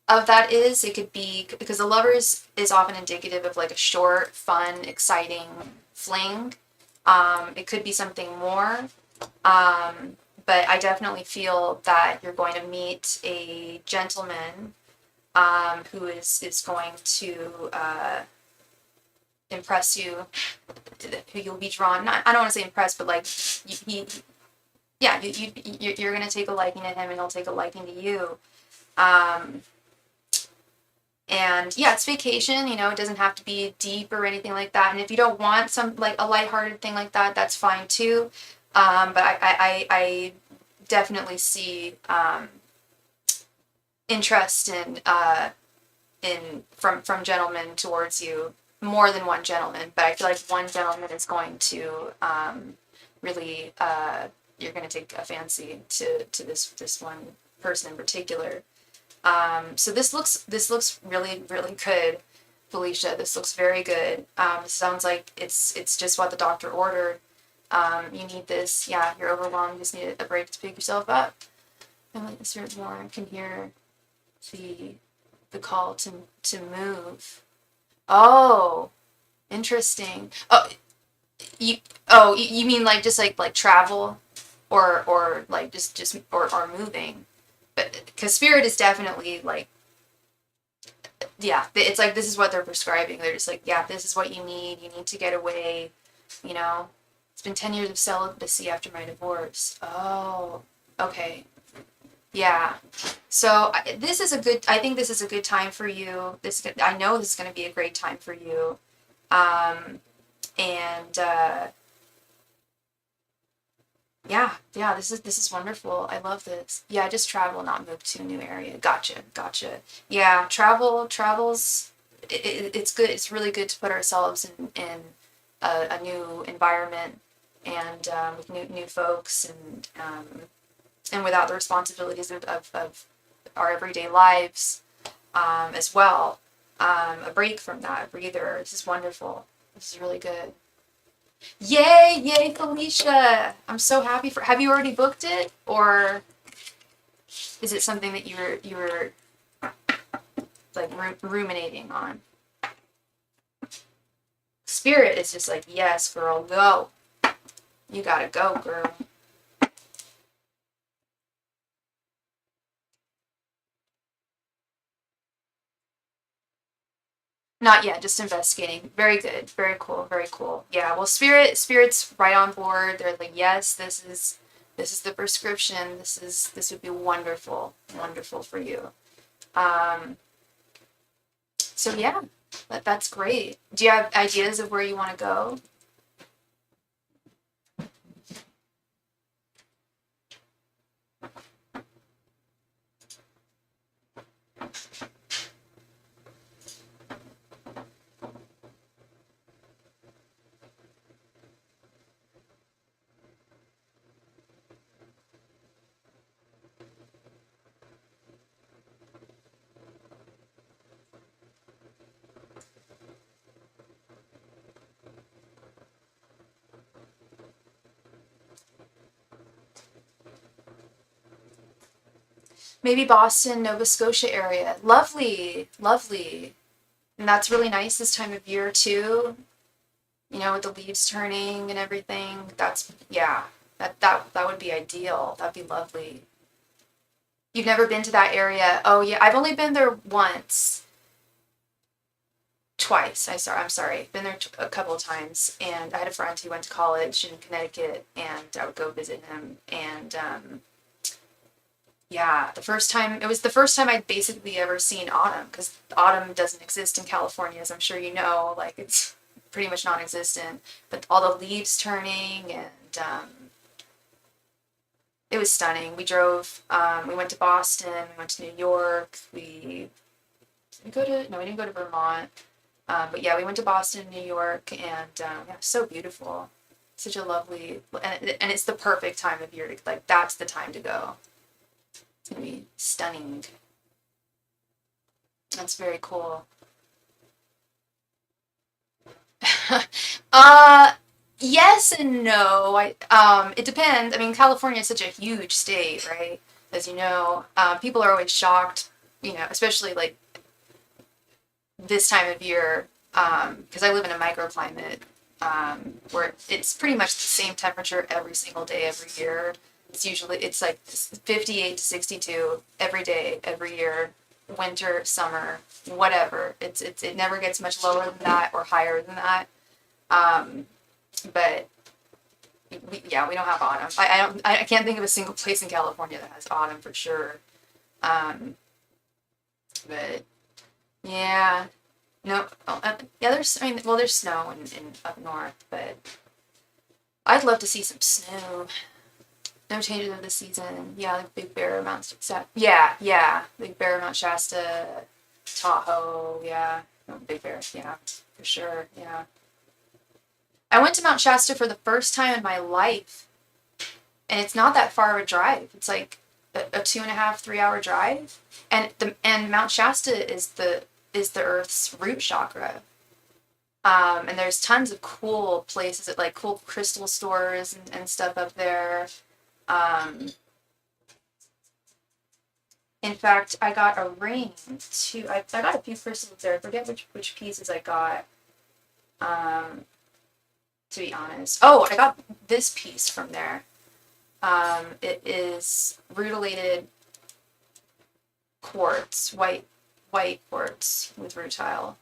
of that is. It could be because the lovers is often indicative of like a short, fun, exciting fling. It could be something more. But I definitely feel that you're going to meet a gentleman who is going to impress you, who you'll be drawn. Not, I don't want to say impressed, but like you're going to take a liking to him, and he'll take a liking to you. And yeah, it's vacation, you know, it doesn't have to be deep or anything like that. And if you don't want some like a lighthearted thing like that, that's fine too. But I definitely see interest in from gentlemen towards you, more than one gentleman. But I feel like one gentleman is going to really you're going to take a fancy to this one person in particular. So this looks really, really good, Felicia. This looks very good. Sounds like it's just what the doctor ordered. You need this. Yeah, you're overwhelmed. You just need a break to pick yourself up. And like this here more, I can hear the call to move. Oh, interesting. You mean like just like travel, or like just or moving. But because spirit is definitely like, yeah, it's like this is what they're prescribing. They're just like, yeah, this is what you need. You need to get away. You know, it's been 10 years of celibacy after my divorce. Oh, okay. Yeah. So this is a good, I think this is a good time for you. I know this is going to be a great time for you. And yeah, this is wonderful. I love this. Yeah, just travel, not move to a new area. Gotcha. Yeah, travels. It's good. It's really good to put ourselves in a new environment and with new folks and without the responsibilities of our everyday lives as well. A break from that, a breather. This is wonderful. This is really good. Yay, Felicia! I'm so happy for. Have you already booked it, or is it something that you were like ruminating on? Spirit is just like, yes, girl, go. You gotta go, girl. Not yet, just investigating. Very good, very cool, very cool. Yeah, well, spirit's right on board. They're like, yes, this is the prescription. This would be wonderful, wonderful for you. Um, so yeah, that's great. Do you have ideas of where you want to go? Maybe Boston, Nova Scotia area. Lovely, lovely. And that's really nice this time of year too. You know, with the leaves turning and everything. That's yeah. That would be ideal. That'd be lovely. You've never been to that area? Oh yeah, I've only been there once, twice. I'm sorry. Been there a couple of times, and I had a friend who went to college in Connecticut, and I would go visit him. And yeah, it was the first time I'd basically ever seen autumn, because autumn doesn't exist in California, as I'm sure you know. Like it's pretty much non-existent. But all the leaves turning and it was stunning. We drove, we went to Boston, we went to New York, we didn't go to Vermont. But yeah, we went to Boston, New York, and yeah, it was so beautiful. Such a lovely, and it's the perfect time of year. Like, that's the time to go. It's gonna be stunning. That's very cool. uh, yes and no. It depends. I mean, California is such a huge state, right? As you know, people are always shocked, especially like this time of year, because I live in a microclimate, where it's pretty much the same temperature every single day, every year. It's like 58 to 62 every day, every year, winter, summer, whatever. It never gets much lower than that or higher than that. Um, but we don't have autumn. I can't think of a single place in California that has autumn for sure. Um, but yeah, no, yeah, there's snow in up north, but I'd love to see some snow. No changes of the season. Yeah, like Big Bear, Mount Shasta. Yeah, Big Bear, Mount Shasta, Tahoe. Yeah, no, Big Bear. Yeah, for sure. Yeah, I went to Mount Shasta for the first time in my life, and it's not that far of a drive. It's like a 2.5, 3 hour drive, and Mount Shasta is the Earth's root chakra. And there's tons of cool places at like cool crystal stores and stuff up there. Um, in fact, I got a ring too. I got a few crystals there. I forget which pieces I got. To be honest. Oh, I got this piece from there. It is rutilated quartz, white quartz with rutile.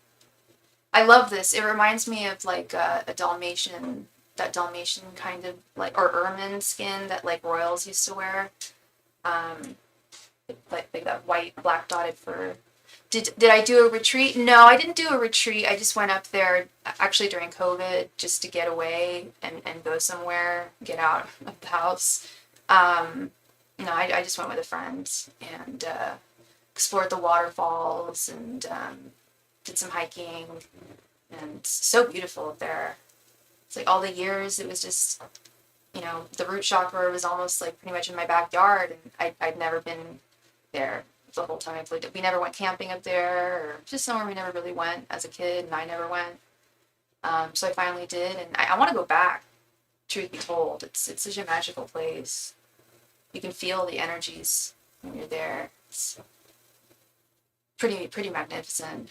I love this. It reminds me of like a Dalmatian, that Dalmatian kind of like, or ermine skin that like royals used to wear. Um, like that white, black dotted fur. Did I do a retreat? No, I didn't do a retreat. I just went up there actually during COVID just to get away and go somewhere, get out of the house. No, I just went with a friend and explored the waterfalls and did some hiking, and so beautiful up there. It's like all the years it was just, the root chakra was almost like pretty much in my backyard, and I'd never been there the whole time I lived. We never went camping up there, or just somewhere we never really went as a kid, and I never went. So I finally did, and I want to go back. Truth be told, it's such a magical place. You can feel the energies when you're there. It's pretty magnificent.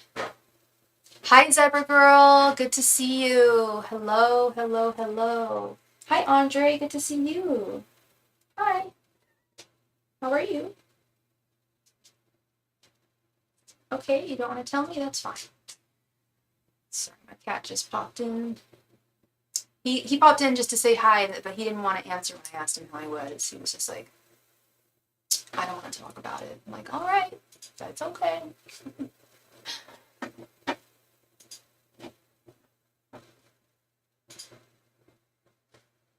Hi, Zebra Girl. Good to see you. Hello, hello, hello. Hi, Andre. Good to see you. Hi. How are you? Okay, you don't want to tell me? That's fine. Sorry, my cat just popped in. He popped in just to say hi, but he didn't want to answer when I asked him how he was. He was just like, I don't want to talk about it. I'm like, all right, that's okay.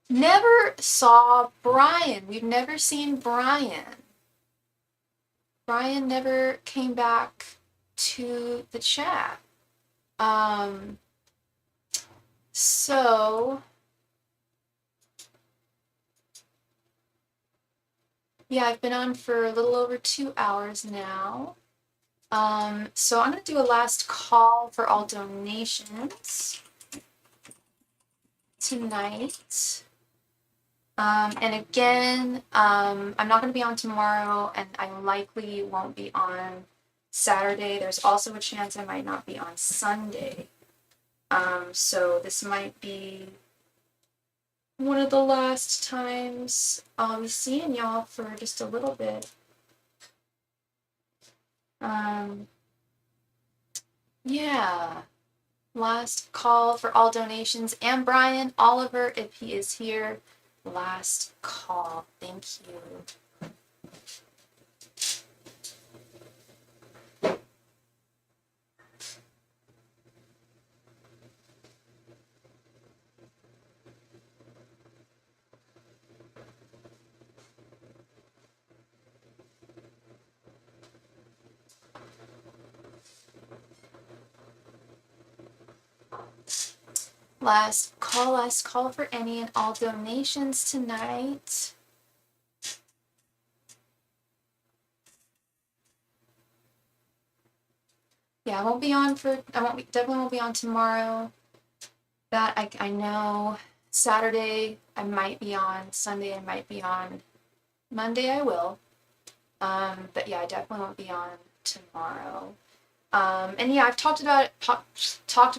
Never saw Brian. We've never seen Brian. Brian never came back to the chat. So yeah, I've been on for a little over 2 hours now. So I'm gonna do a last call for all donations tonight. And again, I'm not going to be on tomorrow, and I likely won't be on Saturday. There's also a chance I might not be on Sunday. So this might be one of the last times I'll be seeing y'all for just a little bit. Yeah. Last call for all donations. And Brian, Oliver, if he is here. Last call. Thank you. Last call for any and all donations tonight. Yeah, I won't be on for, definitely won't be on tomorrow. That I know. Saturday I might be on, Sunday I might be on, Monday I will. But yeah, I definitely won't be on tomorrow. And yeah, I've talked about it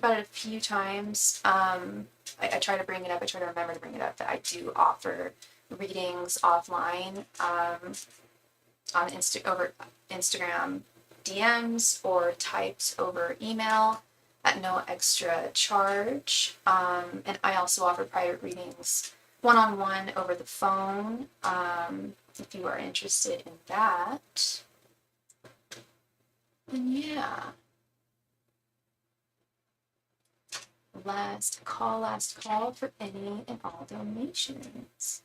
a few times. I try to bring it up. I try to remember to bring it up that I do offer readings offline on over Instagram DMs or typed over email at no extra charge. And I also offer private readings one-on-one over the phone if you are interested in that. And yeah. Last call for any and all donations.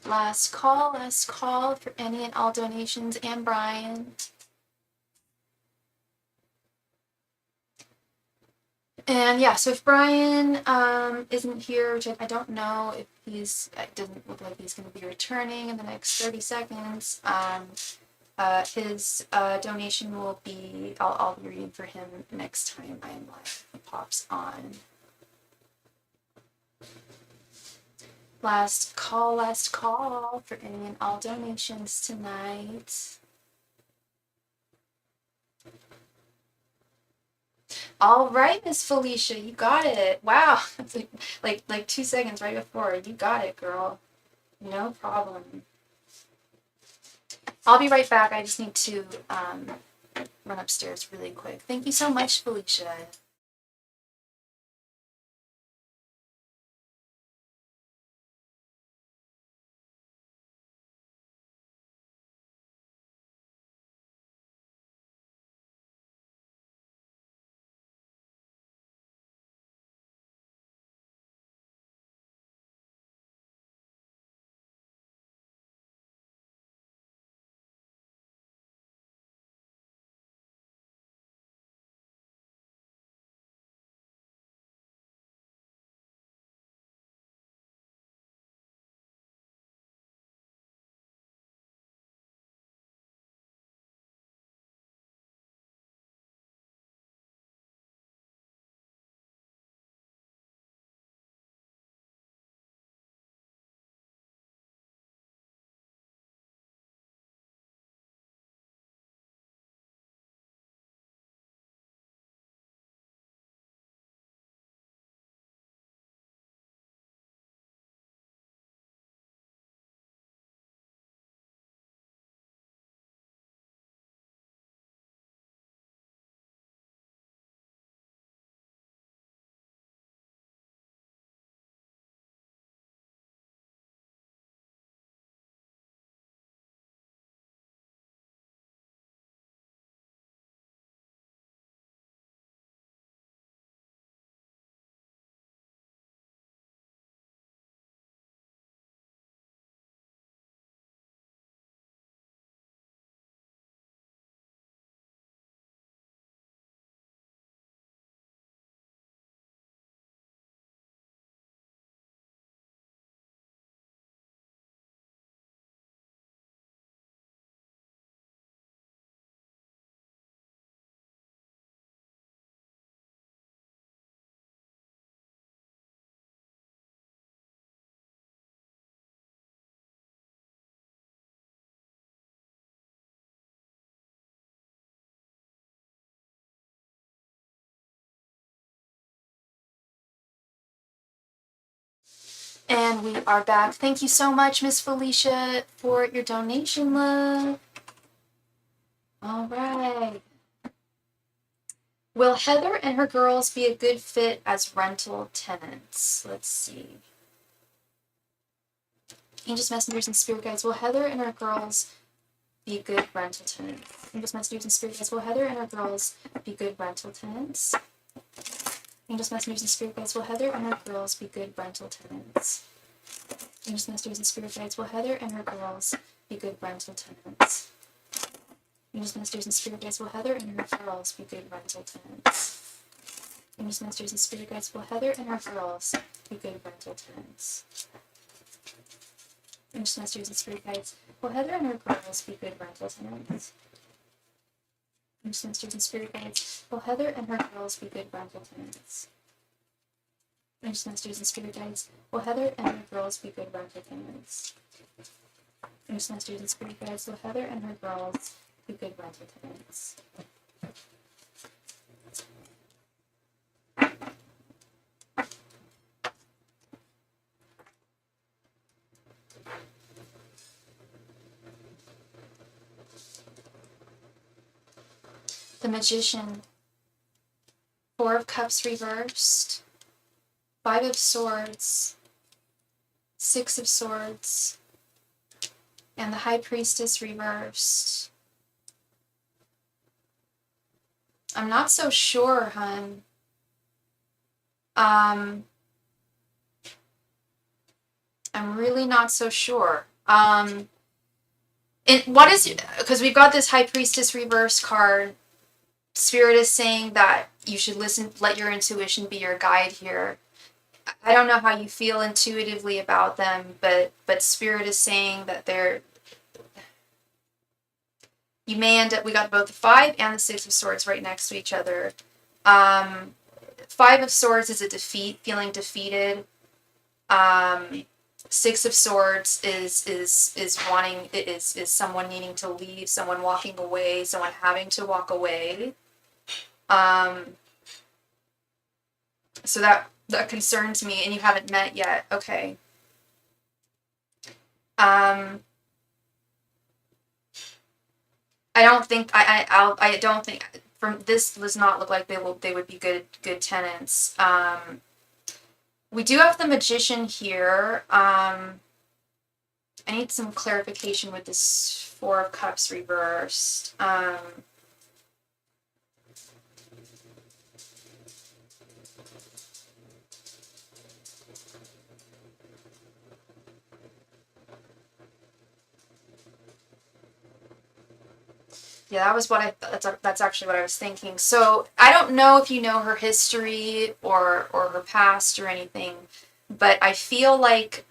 Last call for any and all donations, and Brian. And yeah, so if Brian isn't here, which I don't know if it doesn't look like he's going to be returning in the next 30 seconds, his donation will be, I'll be reading for him next time I am live. He pops on. Last call for any and all donations tonight. All right, Miss Felicia, you got it. Wow, like 2 seconds right before. You got it, girl. No problem. I'll be right back. I just need to run upstairs really quick. Thank you so much, Felicia. And we are back. Thank you so much, Miss Felicia, for your donation, love. All right. Will Heather and her girls be a good fit as rental tenants? Let's see. Angels, messengers, and spirit guides. Will Heather and her girls be good rental tenants? Angels, messengers, and spirit guides. Will Heather and her girls be good rental tenants? Angels, messengers, and spirit guides. Will Heather and her girls be good rental tenants? Angels, messengers, and spirit guides. Will Heather and her girls be good rental tenants? Angels, messengers, and spirit guides. Will Heather and her girls be good rental tenants? Angels, messengers, and spirit guides. Will Heather and her girls be good rental tenants? Angels, messengers, and spirit guides. Will Heather and her girls be good rental tenants? Angels, messengers, and spirit guides. Will Heather and her girls be good rental tenants? Angels, messengers, and spirit guides. Will Heather and her girls be good rental tenants? Angels, messengers, and spirit guides. Will Heather and her girls be good rental tenants? The Magician. 4 of Cups reversed. 5 of Swords. 6 of Swords. And the High Priestess reversed. I'm not so sure, hun. I'm really not so sure. What is, because we've got this High Priestess reverse card. Spirit is saying that you should listen, let your intuition be your guide here. I don't know how you feel intuitively about them, but Spirit is saying that you may end up, we got both the 5 and the 6 of Swords right next to each other. 5 of Swords is a defeat, feeling defeated. 6 of Swords is wanting, is someone needing to leave, someone walking away, someone having to walk away. So that concerns me, and you haven't met yet. Okay. I don't think I don't think from this does not look like they would be good tenants. We do have the Magician here. I need some clarification with this 4 of Cups reversed. Yeah, that was what that's actually what I was thinking. So I don't know if you know her history or her past or anything, but I feel like,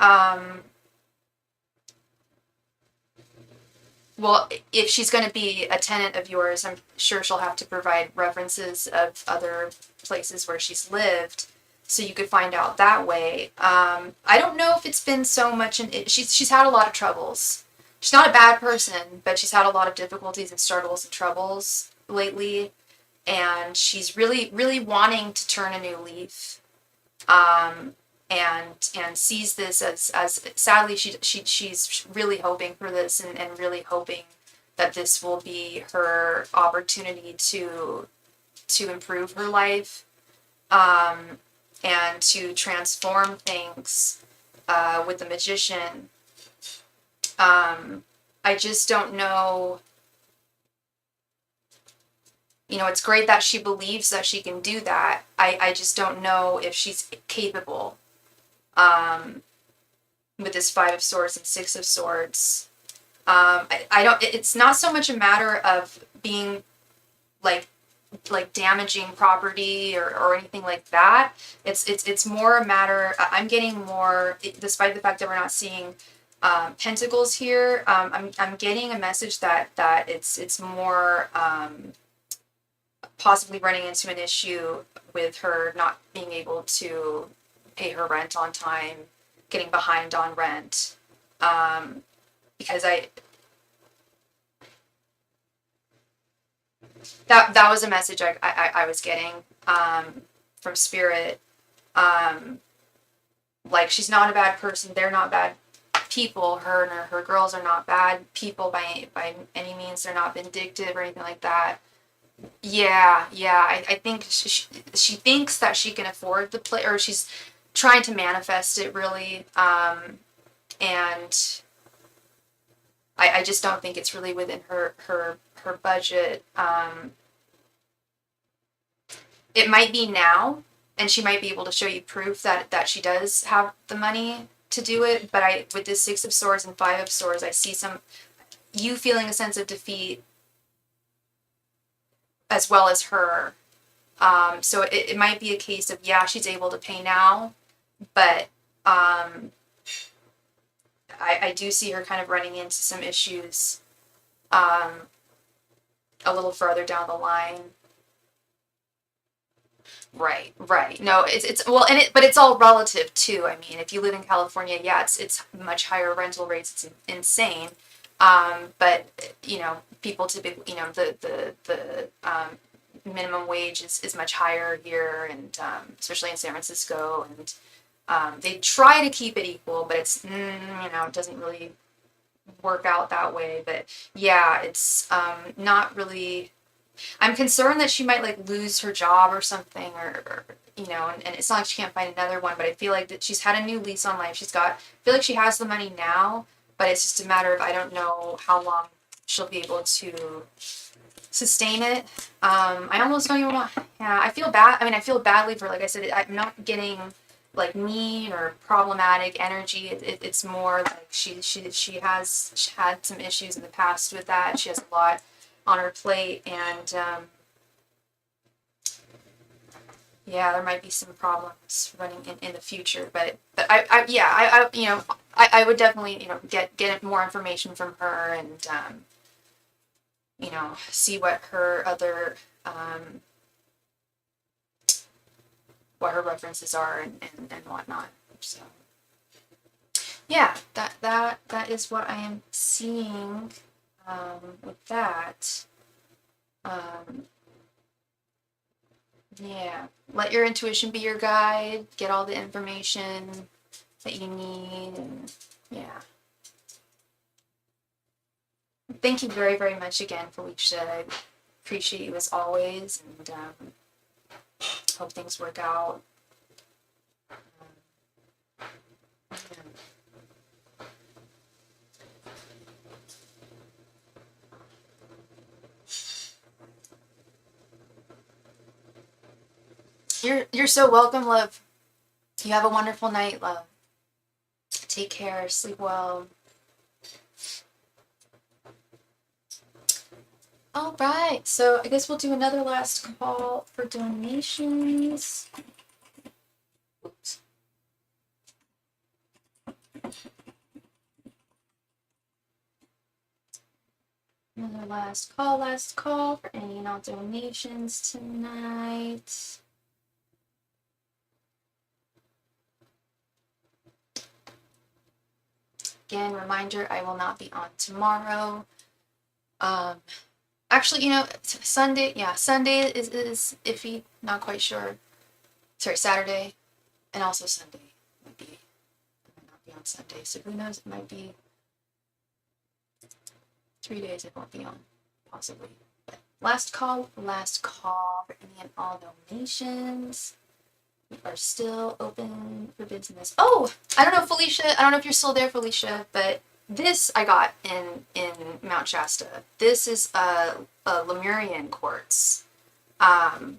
well, if she's going to be a tenant of yours, I'm sure she'll have to provide references of other places where she's lived, so you could find out that way. I don't know if it's been so much, she's had a lot of troubles. She's not a bad person, but she's had a lot of difficulties and struggles and troubles lately, and she's really, really wanting to turn a new leaf, and sees this as sadly she's really hoping for this and really hoping that this will be her opportunity to improve her life, and to transform things with the Magician. I just don't know. It's great that she believes that she can do that. I just don't know if she's capable. With this 5 of Swords and 6 of Swords. I don't. It's not so much a matter of being like damaging property or anything like that. It's more a matter. I'm getting more, despite the fact that we're not seeing pentacles here. I'm getting a message that it's more possibly running into an issue with her not being able to pay her rent on time, getting behind on rent, because that was a message I, I, was getting from Spirit. I don't know if it's been so much in she, she's had a lot of troubles. She's not a bad person, but she's had a lot of difficulties and struggles and troubles lately, and she's really, really wanting to turn a new leaf, and to see this as spirit Like, she's not a bad person. They're not bad people. Her and her girls are not bad people by any means. They're not vindictive or anything like that. Yeah, yeah. I think she thinks that she can afford the play, or she's trying to manifest it really. And I just don't think it's really within her budget. It might be now, and she might be able to show you proof that she does have the money to do it. But with this Six of Swords and Five of Swords, I see you feeling a sense of defeat as well as her. So it might be a case of, yeah, she's able to pay now, but I do see her kind of running into some issues a little further down the line. Right, right. No, it's well, but it's all relative too. I mean, if you live in California, yeah, it's much higher rental rates. It's insane. But people typically, the minimum wage is much higher here, and especially in San Francisco, and they try to keep it equal, but it's it doesn't really work out that way. But yeah, it's not really. I'm concerned that she might like lose her job or something, or and it's not like she can't find another one, but I feel like that she's had a new lease on life. I feel like she has the money now, but it's just a matter of, I don't know how long she'll be able to sustain it. I almost don't even want, yeah, I feel bad. I mean, I feel badly for, like I said, I'm not getting like mean or problematic energy. It's more like she has had some issues in the past with that. She has a lot on her plate, and yeah, there might be some problems running in the future. But I would definitely get more information from her, and see what her other what her references are, and whatnot. So yeah, that is what I am seeing with that. Yeah, let your intuition be your guide. Get all the information that you need, and yeah. Thank you very, very much again, Felicia. I appreciate you as always, and hope things work out. You're so welcome, love. You have a wonderful night, love. Take care. Sleep well. All right. So I guess we'll do another last call for donations. Oops. Another last call for any and all donations tonight. Again, reminder, I will not be on tomorrow. Actually, Sunday, yeah, Sunday is iffy, not quite sure. Sorry, Saturday, and also Sunday. I might not be on Sunday, so who knows, it might be 3 days I won't be on, possibly. But last call for any and all donations. We are still open for business. Oh, I don't know, Felicia. I don't know if you're still there, Felicia, but this I got in Mount Shasta. This is a Lemurian quartz,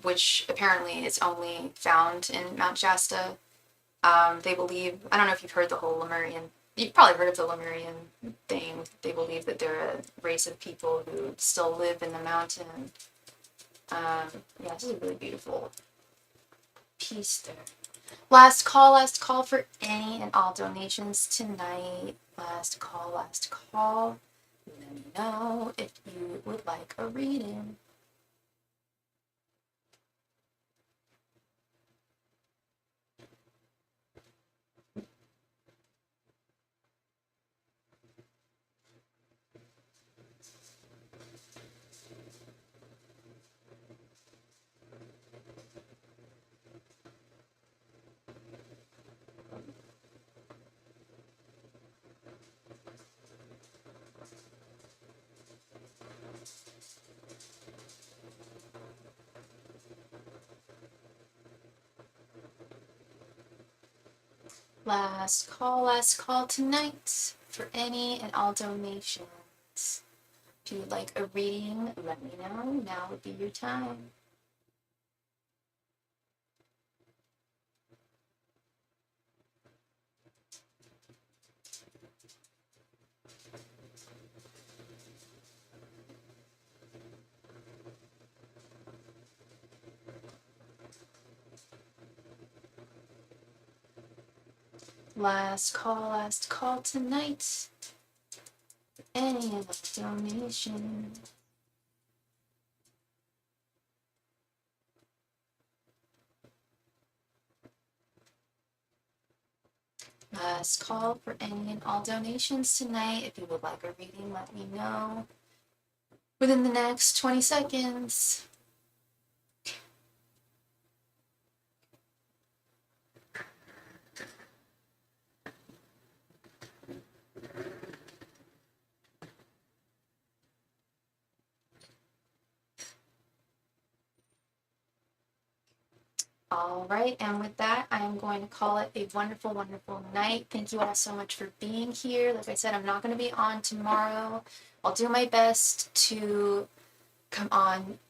which apparently is only found in Mount Shasta. They believe, I don't know if you've heard the whole Lemurian, you've probably heard of the Lemurian thing. They believe that they're a race of people who still live in the mountain. Yeah, this is a really beautiful piece there. Last call for any and all donations tonight. Last call. Let me know if you would like a reading. Last call tonight for any and all donations. If you would like a reading, let me know. Now would be your time. Last call tonight. Any and all donation. Last call for any and all donations tonight. If you would like a reading, let me know within the next 20 seconds. All right, and with that, I am going to call it a wonderful, wonderful night. Thank you all so much for being here. Like I said, I'm not going to be on tomorrow. I'll do my best to come on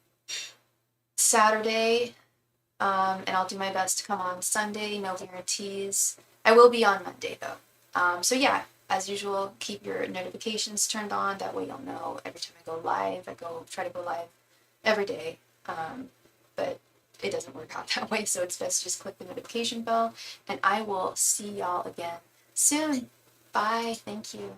Saturday, and I'll do my best to come on Sunday. No guarantees. I will be on Monday, though. So yeah, as usual, keep your notifications turned on. That way you'll know every time I go live. I try to go live every day, but it doesn't work out that way, so it's best to just click the notification bell, and I will see y'all again soon. Bye. Thank you.